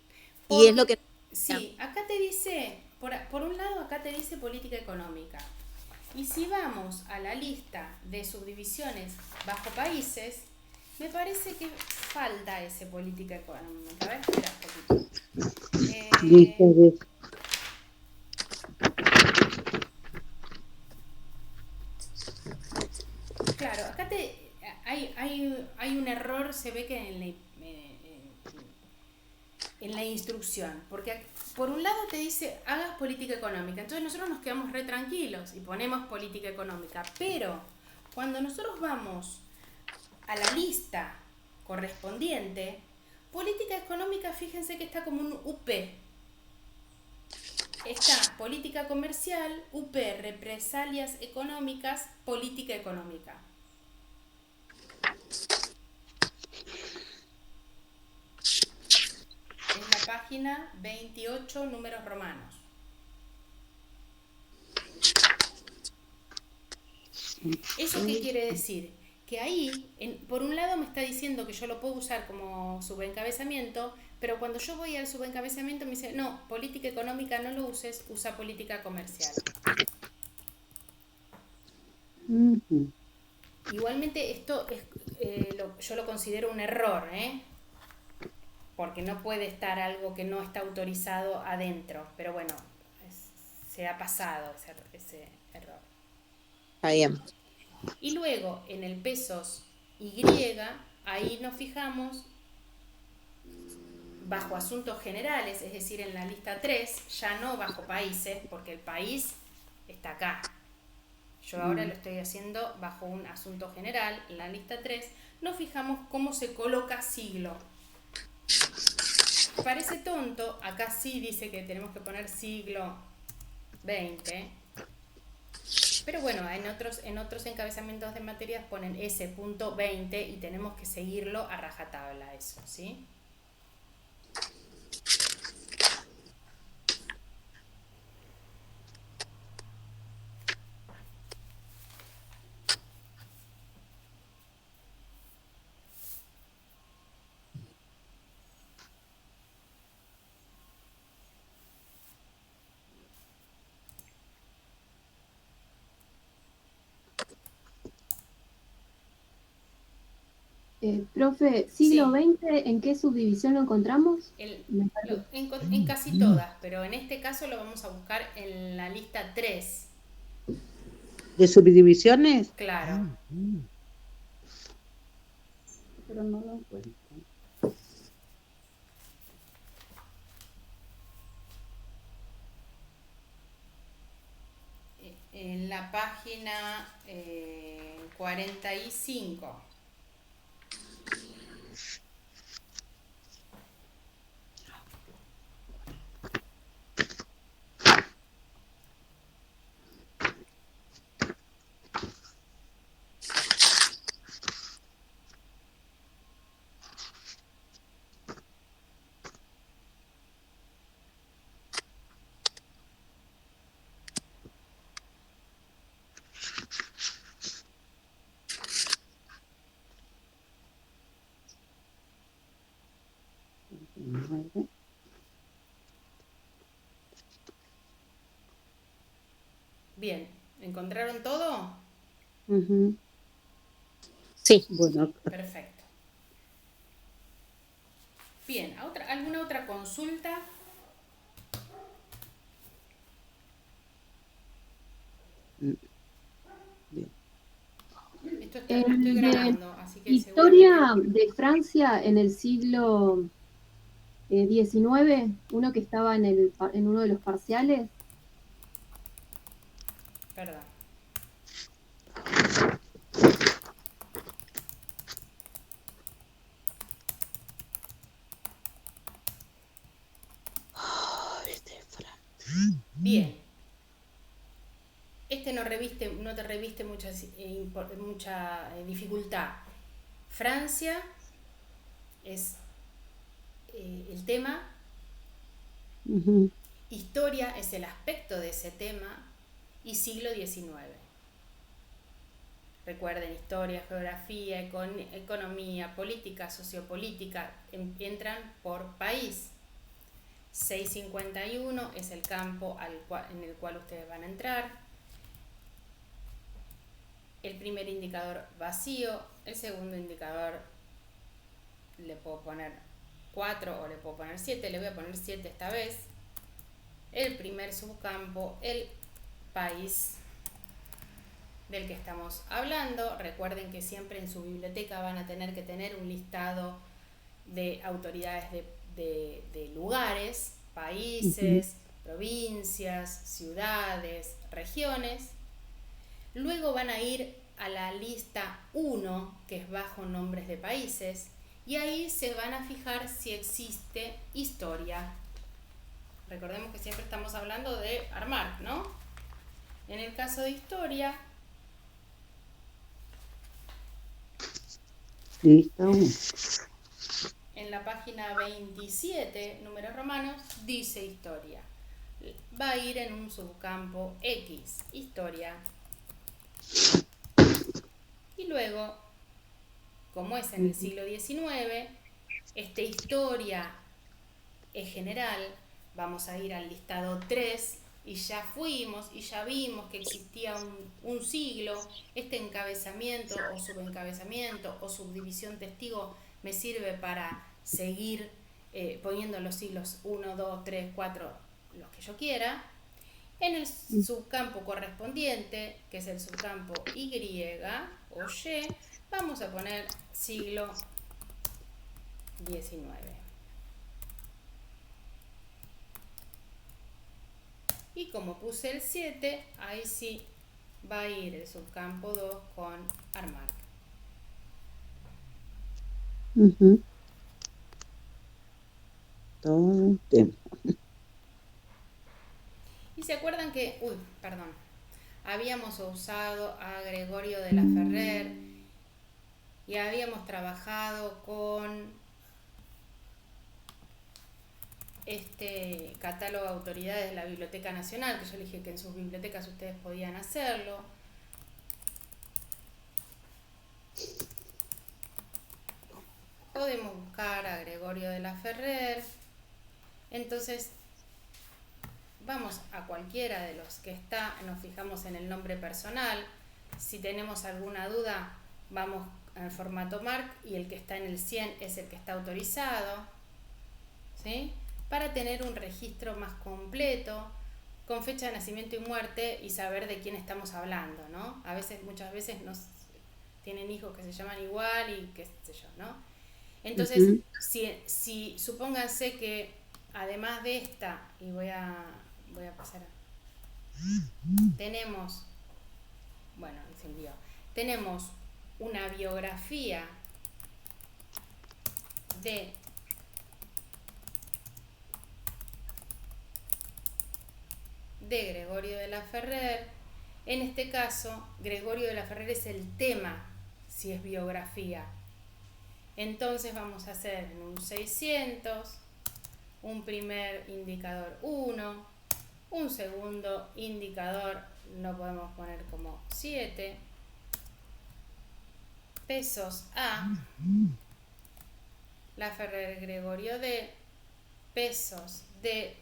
G: y es lo
A: Porque,
G: que...
A: sí, acá te dice, por un lado acá te dice política económica. Y si vamos a la lista de subdivisiones bajo países, me parece que falta ese política económica. A ver, espera un poquito.
B: Lista de-
A: Claro, acá hay un error, se ve que en la instrucción, porque por un lado te dice hagas política económica, entonces nosotros nos quedamos re tranquilos y ponemos política económica, pero cuando nosotros vamos a la lista correspondiente, política económica, fíjense que está como un UP. Está política comercial, UP, represalias económicas, política económica. Es la página 28, números romanos. ¿Eso qué quiere decir? Que ahí, por un lado me está diciendo que yo lo puedo usar como subencabezamiento, pero cuando yo voy al subencabezamiento me dice, no, política económica no lo uses, usa política comercial.
B: Ujú.
A: Igualmente esto es, yo lo considero un error, porque no puede estar algo que no está autorizado adentro, pero bueno, se ha pasado ese error.
G: Está bien.
A: Y luego en el pesos Y, ahí nos fijamos bajo asuntos generales, es decir, en la lista 3, ya no bajo países, porque el país está acá. Yo ahora lo estoy haciendo bajo un asunto general, en la lista 3, nos fijamos cómo se coloca siglo. Parece tonto, acá sí dice que tenemos que poner siglo XX, pero bueno, en otros encabezamientos de materias ponen S.20 y tenemos que seguirlo a rajatabla eso, ¿sí?
F: Profe, siglo
A: Sí.
F: XX, ¿en qué subdivisión lo encontramos? Me perdí.
A: En casi todas, pero en este caso lo vamos a buscar en la lista 3.
B: ¿De subdivisiones?
A: Claro.
F: Pero no lo encuentro.
A: En la página 45. Bien, ¿encontraron todo?
B: Ujú.
G: Sí.
B: Bueno,
A: Perfecto. Bien, ¿alguna otra consulta?
B: bien.
A: Esto lo estoy
F: De
A: grabando, así que
F: historia
A: seguramente...
F: de Francia en el siglo XIX, uno que estaba en uno de los parciales.
A: Perdón. Bien. Este no te reviste mucha dificultad. Francia es el tema,
B: Ujú.
A: historia es el aspecto de ese tema y siglo XIX. Recuerden, historia, geografía, economía, política, sociopolítica, entran por país. 651 es el campo en el cual ustedes van a entrar. El primer indicador vacío, el segundo indicador le puedo poner 4 o le puedo poner 7, le voy a poner 7 esta vez. El primer subcampo, el país del que estamos hablando. Recuerden que siempre en su biblioteca van a tener que tener un listado de autoridades de lugares, países, provincias, ciudades, regiones. Luego van a ir a la lista 1, que es bajo nombres de países, y ahí se van a fijar si existe historia. Recordemos que siempre estamos hablando de armar, ¿no? En el caso de historia,
B: Listo.
A: en la página 27, números romanos, dice historia. Va a ir en un subcampo X, historia. Y luego, como es en el siglo XIX, historia es general, vamos a ir al listado 3 y ya fuimos y ya vimos que existía un siglo. Este encabezamiento o subencabezamiento o subdivisión testigo me sirve para seguir poniendo los siglos 1, 2, 3, 4, los que yo quiera. En el subcampo correspondiente, que es el subcampo Y o Y, vamos a poner siglo XIX. Y como puse el 7, ahí sí va a ir el subcampo 2 con armar.
B: Ujú. Todo un tema.
A: Y se acuerdan que, perdón, habíamos usado a Gregorio de la Ferrer y habíamos trabajado con este catálogo de autoridades de la Biblioteca Nacional, que yo le dije que en sus bibliotecas ustedes podían hacerlo. Podemos buscar a Gregorio de la Ferrer. Entonces, vamos a cualquiera de los que está, nos fijamos en el nombre personal. Si tenemos alguna duda, vamos al formato MARC y el que está en el 100 es el que está autorizado, ¿sí? Para tener un registro más completo, con fecha de nacimiento y muerte y saber de quién estamos hablando, ¿no? Muchas veces tienen hijos que se llaman igual y qué sé yo, ¿no? Entonces,
B: Ujú.
A: si supónganse que además de esta, y voy a pasar, tenemos, bueno, se envió, tenemos una biografía de Gregorio de la Ferrer. En este caso, Gregorio de la Ferrer es el tema, si es biografía. Entonces vamos a hacer en un 600, un primer indicador 1, un segundo indicador lo podemos poner como 7, pesos A, la Ferrer Gregorio D, pesos D,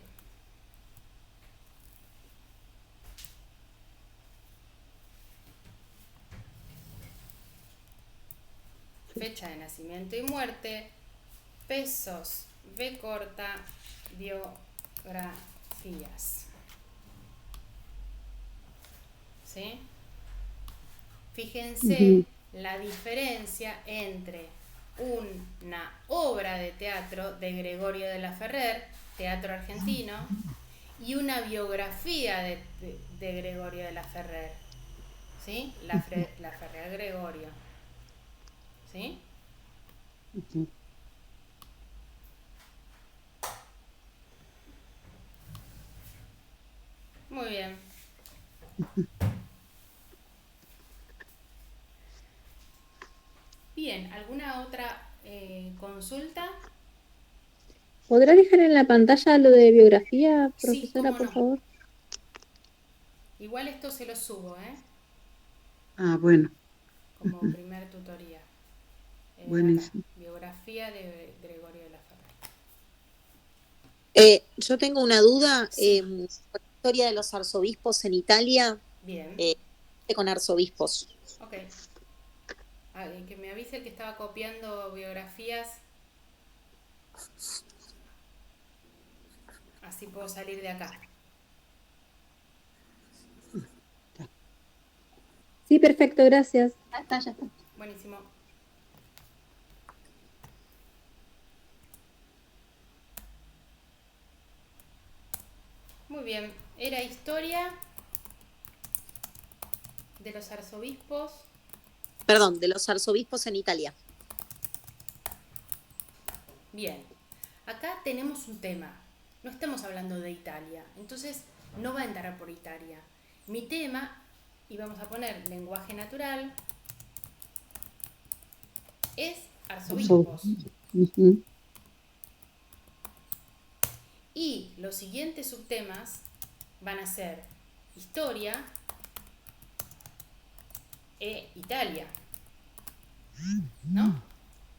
A: fecha de nacimiento y muerte, pesos B corta, biografías. ¿Sí? Fíjense
B: Ujú.
A: la diferencia entre una obra de teatro de Gregorio de la Ferrer, teatro argentino, y una biografía de Gregorio de la Ferrer, ¿sí? La Ferrer Gregorio, ¿sí?
B: Ujú.
A: Muy bien. Bien, ¿alguna otra consulta?
D: ¿Podrá dejar en la pantalla lo de biografía,
A: Sí,
D: profesora,
A: cómo
D: por
A: no.
D: favor?
A: Igual esto se lo subo,
B: Ah, bueno,
A: como primer tutoría. Acá,
B: buenísimo.
A: biografía de Gregorio de la Ferrer.
G: Yo tengo una duda
A: Sí,
G: con la historia de los arzobispos en Italia,
A: bien,
G: eh, con arzobispos.
A: ok. Que me avise el que estaba copiando biografías, así puedo salir de acá.
D: Sí, perfecto, gracias.
F: Ya está, ya está.
A: Buenísimo. Muy bien, era historia de los arzobispos.
G: Perdón, de los arzobispos en Italia.
A: Bien, acá tenemos un tema. No estamos hablando de Italia, entonces no va a entrar por Italia. Mi tema, y vamos a poner lenguaje natural, es
B: Eso.
A: arzobispos.
B: Ujú.
A: Y los siguientes subtemas van a ser historia e Italia, ¿no?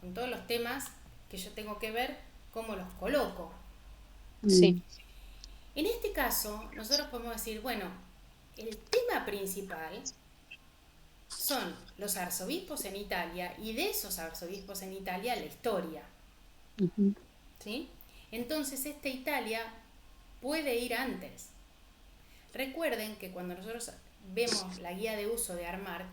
A: Con todos los temas que yo tengo que ver cómo los coloco.
G: Sí.
A: En este caso, nosotros podemos decir, bueno, el tema principal son los arzobispos en Italia y de esos arzobispos en Italia la historia,
B: Ujú.
A: ¿sí? Entonces esta Italia puede ir antes. Recuerden que cuando nosotros vemos la guía de uso de Armark,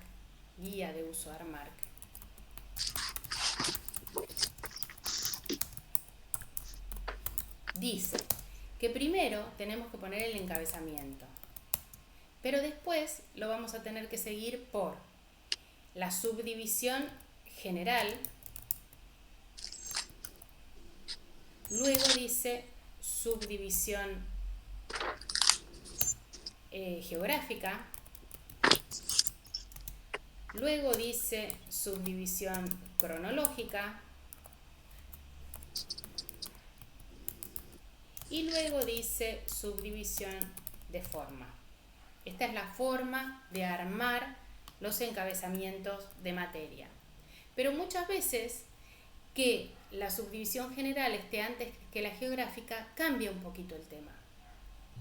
A: dice que primero tenemos que poner el encabezamiento, pero después lo vamos a tener que seguir por la subdivisión general, dice subdivisión geográfica, luego dice subdivisión cronológica y luego dice subdivisión de forma. Esta es la forma de armar los encabezamientos de materia. Pero muchas veces que la subdivisión general esté antes que la geográfica, cambia un poquito el tema.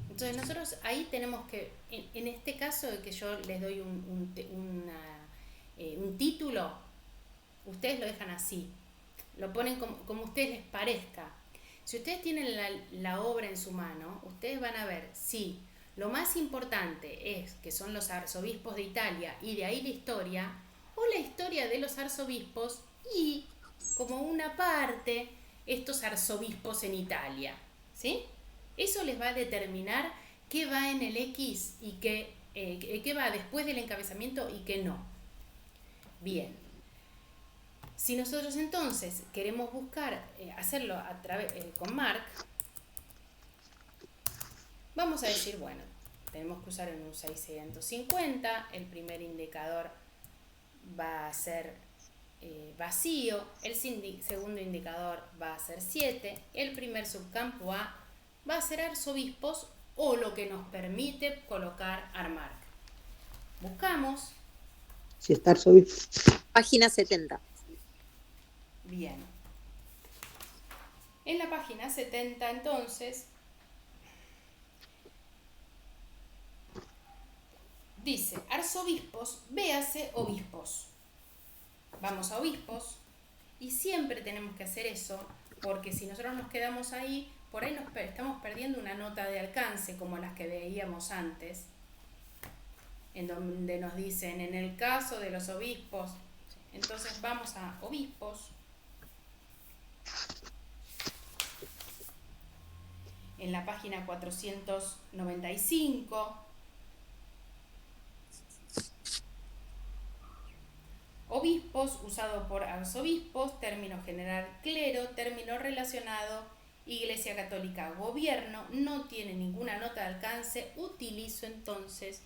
A: Entonces nosotros ahí tenemos que, en este caso de que yo les doy un título, ustedes lo dejan así, lo ponen como a ustedes les parezca. Si ustedes tienen la obra en su mano, ustedes van a ver si lo más importante es que son los arzobispos de Italia y de ahí la historia, o la historia de los arzobispos y como una parte estos arzobispos en Italia, ¿sí? Eso les va a determinar qué va en el X y qué va después del encabezamiento y qué no. Bien. Si nosotros entonces queremos buscar hacerlo con Marc, vamos a decir, bueno, tenemos que usar en un 650, el primer indicador va a ser vacío, el segundo indicador va a ser 7, el primer subcampo A va a ser arzobispos o lo que nos permite colocar Armark. Buscamos.
B: Si está arzobispo.
G: Página 70.
A: Bien. En la página 70 entonces dice arzobispos, véase obispos. Vamos a obispos y siempre tenemos que hacer eso porque si nosotros nos quedamos ahí, por ahí estamos perdiendo una nota de alcance como las que veíamos antes, en donde nos dicen en el caso de los obispos. Entonces vamos a obispos. En la página 495. Obispos, usado por arzobispos, término general clero, término relacionado, Iglesia Católica gobierno, no tiene ninguna nota de alcance, utilizo entonces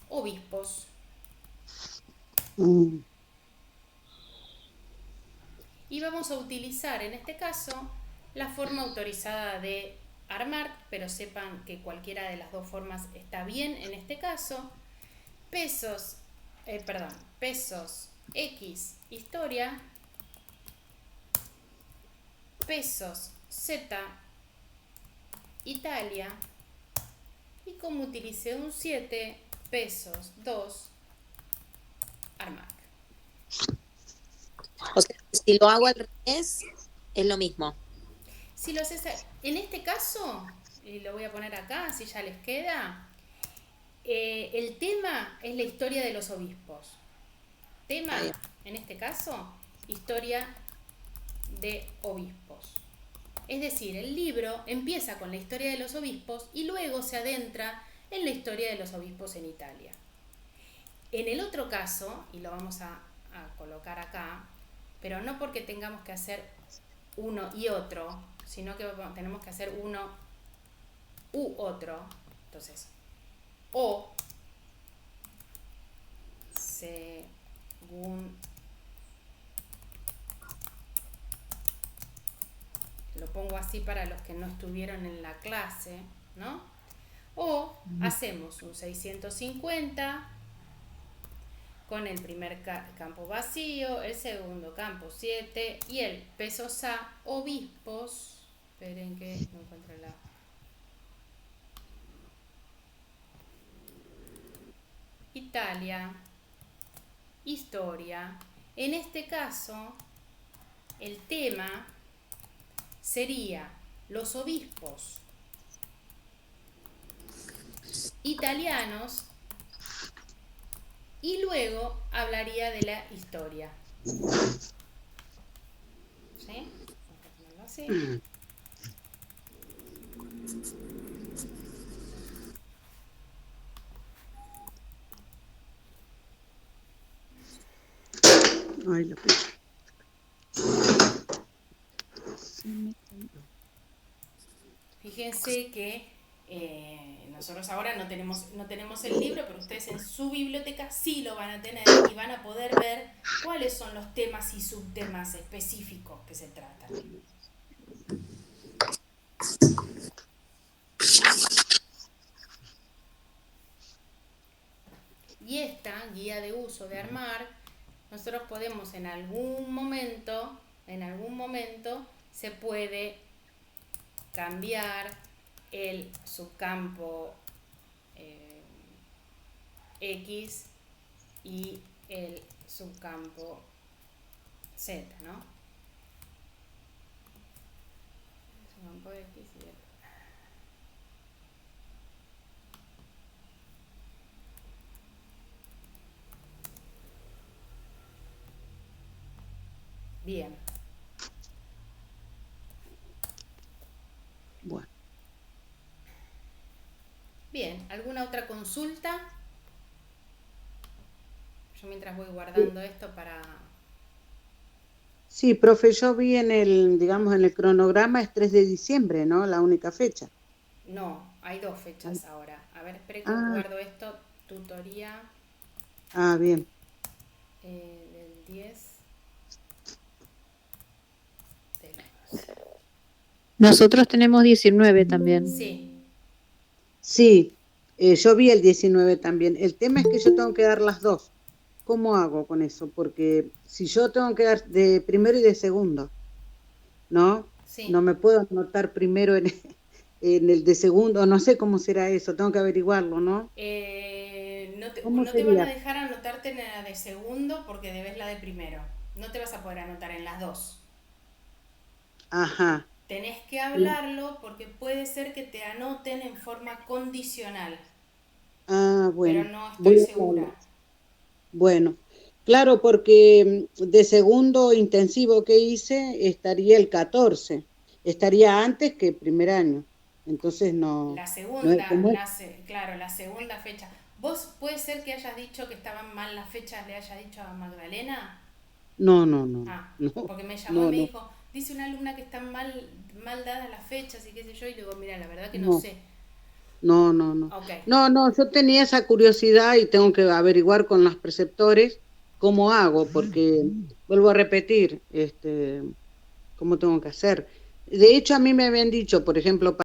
A: obispos. Y vamos a utilizar en este caso la forma autorizada de Armark, pero sepan que cualquiera de las dos formas está bien en este caso. Pesos X historia, pesos Z Italia, y como utilicé un 7, pesos 2 Armark.
G: O sea, si lo hago al revés, es lo mismo.
A: Si lo haces, en este caso, y lo voy a poner acá, así ya les queda, el tema es la historia de los obispos. Tema, en este caso, historia de obispos. Es decir, el libro empieza con la historia de los obispos y luego se adentra en la historia de los obispos en Italia. En el otro caso, y lo vamos a colocar acá, pero no porque tengamos que hacer uno y otro, sino que tenemos que hacer uno u otro. Entonces, o según, lo pongo así para los que no estuvieron en la clase, ¿no? O hacemos un 650 con el primer campo vacío, el segundo campo 7 y el pesos A, obispos. Esperen que no encuentro la... Italia, historia. En este caso, el tema sería los obispos italianos y luego hablaría de la historia. ¿Sí? Así.
B: Ay, la pucha.
A: Fíjense que nosotros ahora no tenemos el libro, pero ustedes en su biblioteca sí lo van a tener y van a poder ver cuáles son los temas y subtemas específicos que se tratan. Y esta guía de uso de Armar, nosotros podemos en algún momento, se puede cambiar el subcampo X y el subcampo Z, ¿no? Subcampo X y el... Bien.
B: Bueno.
A: Bien, ¿alguna otra consulta? Yo mientras voy guardando esto para...
B: Sí, profe, yo vi en el, digamos, en el cronograma es 3 de diciembre, ¿no? La única fecha.
A: No, hay 2 fechas ahora. A ver, espere que guardo esto. Tutoría
B: Bien.
A: del 10 de marzo.
D: Nosotros tenemos 19 también.
A: Sí.
B: Sí, yo vi el 19 también. El tema es que yo tengo que dar las dos. ¿Cómo hago con eso? Porque si yo tengo que dar de primero y de segundo, ¿no?
A: Sí.
B: No me puedo anotar primero en el de segundo, no sé cómo será eso, tengo que averiguarlo, ¿no?
A: No te van a dejar anotarte en la de segundo porque debes la de primero. No te vas a poder anotar en las dos.
B: Ajá.
A: Tenés que hablarlo porque puede ser que te anoten en forma condicional.
B: Bueno.
A: Pero no estoy segura.
B: Bueno, claro, porque de segundo intensivo que hice estaría el 14. Estaría antes que el primer año. Entonces no...
A: La segunda,
B: no
A: claro, la segunda fecha. ¿Vos puede ser que hayas dicho que estaban mal las fechas, le hayas dicho a Magdalena?
B: No.
A: Porque me llamó y me dijo, dice una alumna que están mal dadas las fechas y qué sé yo, y le digo, mira, la verdad que no sé.
B: No.
A: Okay.
B: No, yo tenía esa curiosidad y tengo que averiguar con los preceptores cómo hago, porque vuelvo a repetir, cómo tengo que hacer. De hecho, a mí me habían dicho, por ejemplo,